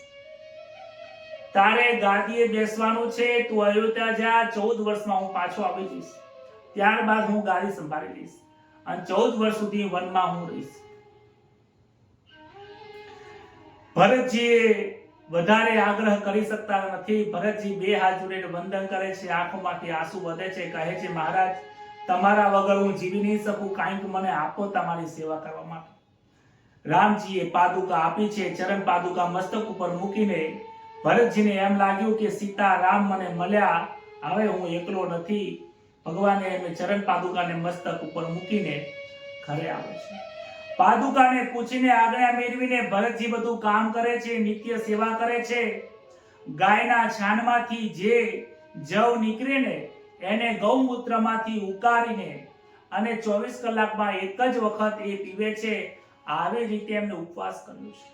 તારે ગાદીએ બેસવાનું છે. તું અયોધ્યા જા, 14 વર્ષમાં હું પાછો આવી જઈશ. ત્યારબાદ હું ગાદી સંભાળી લઈશ અને 14 વર્ષ સુધી વનમાં હું રહીશ. ભરતજીએ વધારે આગ્રહ કરી શકતા નથી. ભરતજી 2 હાથ જોડીને વંદન કરે છે, આંખોમાંથી આંસુ વધે છે. કહે છે મહારાજ, તમારા વગર હું જીવી નહીં શકું, કાંઈક મને આપો તમારી સેવા કરવા માટે. રામજીએ પાદુકા આપી છે. ચરણ પાદુકા મસ્તક ઉપર મૂકીને ભરતજીને એમ લાગ્યું કે સીતા રામ મને મળ્યા, હવે હું એકલો નથી. ભગવાને એમને ચરણ પાદુકાને મસ્તક ઉપર મૂકીને ઘરે આવે છે. પાદુકાને પૂછીને આજ્ઞા મેળવીને ભરતજી બધું કામ કરે છે, નિત્ય સેવા કરે છે. ગાયના છાણમાંથી જે જવ નીકળે ને એને ગૌમૂત્રમાંથી ઉકાળીને અને 24 કલાકમાં એક જ વખત એ પીવે છે. આવી રીતે એમને ઉપવાસ કર્યો છે.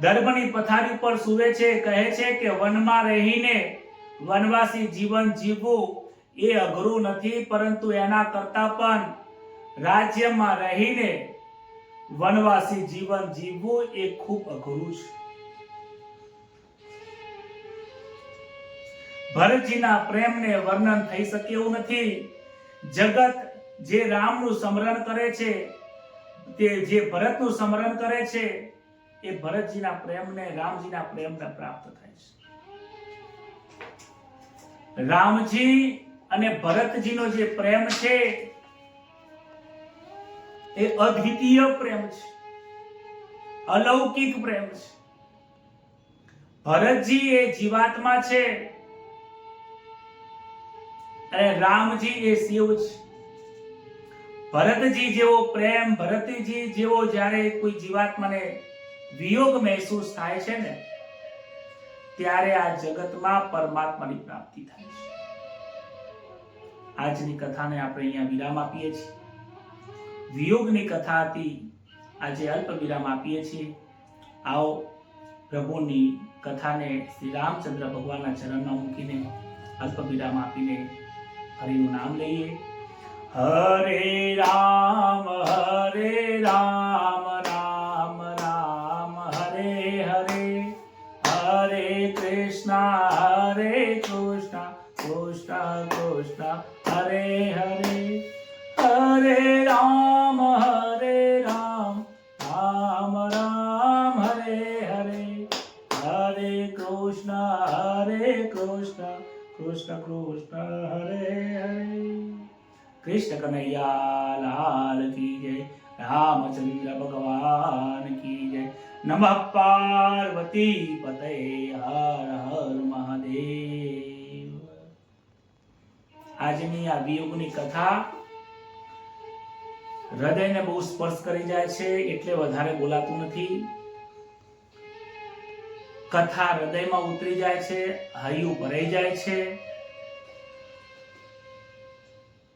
દર્ભની પથારી પર સૂવે છે. કહે છે કે વનમાં રહીને વનવાસી જીવન જીવવું એ અઘરું નથી, પરંતુ એના કરતા પણ રાજ્યમાં રહીને વનવાસી જીવન જીવવું એ ખૂબ અઘરું છે. ભરતજીના પ્રેમને વર્ણન થઈ શકે એવું નથી. જગત જે રામનું સ્મરણ કરે છે, તે જે ભરતનું સ્મરણ કરે છે, એ ભરતજીના પ્રેમને, રામજીના પ્રેમને પ્રાપ્ત થાય છે. રામજી અને ભરતજીનો જે પ્રેમ છે એ અદ્વિતીય પ્રેમ છે, અલૌકિક પ્રેમ છે. ભરતજી એ જીવાત્મા છે અને રામજી એ શિવ છે. ભરતજી જેવો પ્રેમ, ભરતજી જેવો જ્યારે કોઈ જીવાત્માને વિયોગ મહેસૂસ થાય છે ને, ત્યારે આ જગતમાં પરમાત્માની પ્રાપ્તિ થાય છે. આજની કથાને આપણે અહીંયા વિરામ આપીએ છીએ. વિયોગની કથા હતી, આજે અલ્પ વિરામ આપીએ છીએ. આવો પ્રભુની કથાને શ્રી રામચંદ્ર ભગવાનના ચરણમાં મૂકીને અલ્પ વિરામ આપીને હરિનું નામ લઈએ. હરે રામ રામ રામ હરે હરે, હરે કૃષ્ણ કૃષ્ણ કૃષ્ણ હરે હરે, હરે રામ રામ રામ હરે હરે, હરે કૃષ્ણ કૃષ્ણ કૃષ્ણ હરે હરે. કૃષ્ણ કનૈયા લાલ કી જય, રામચંદ્ર ભગવાન કી જય. નમઃ પાર્વતી પતય, હર હર મહાદેવ. આજની આ વિયોગની કથા હૃદયને બહુ સ્પર્શ કરી જાય છે, એટલે વધારે બોલાતું નથી. કથા હૃદયમાં ઉતરી જાય છે, હૈયું ભરાઈ જાય છે.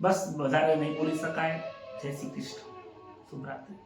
બસ વધારે નહીં બોલી શકાય. જય શ્રી કૃષ્ણ. શુભરાત્રી.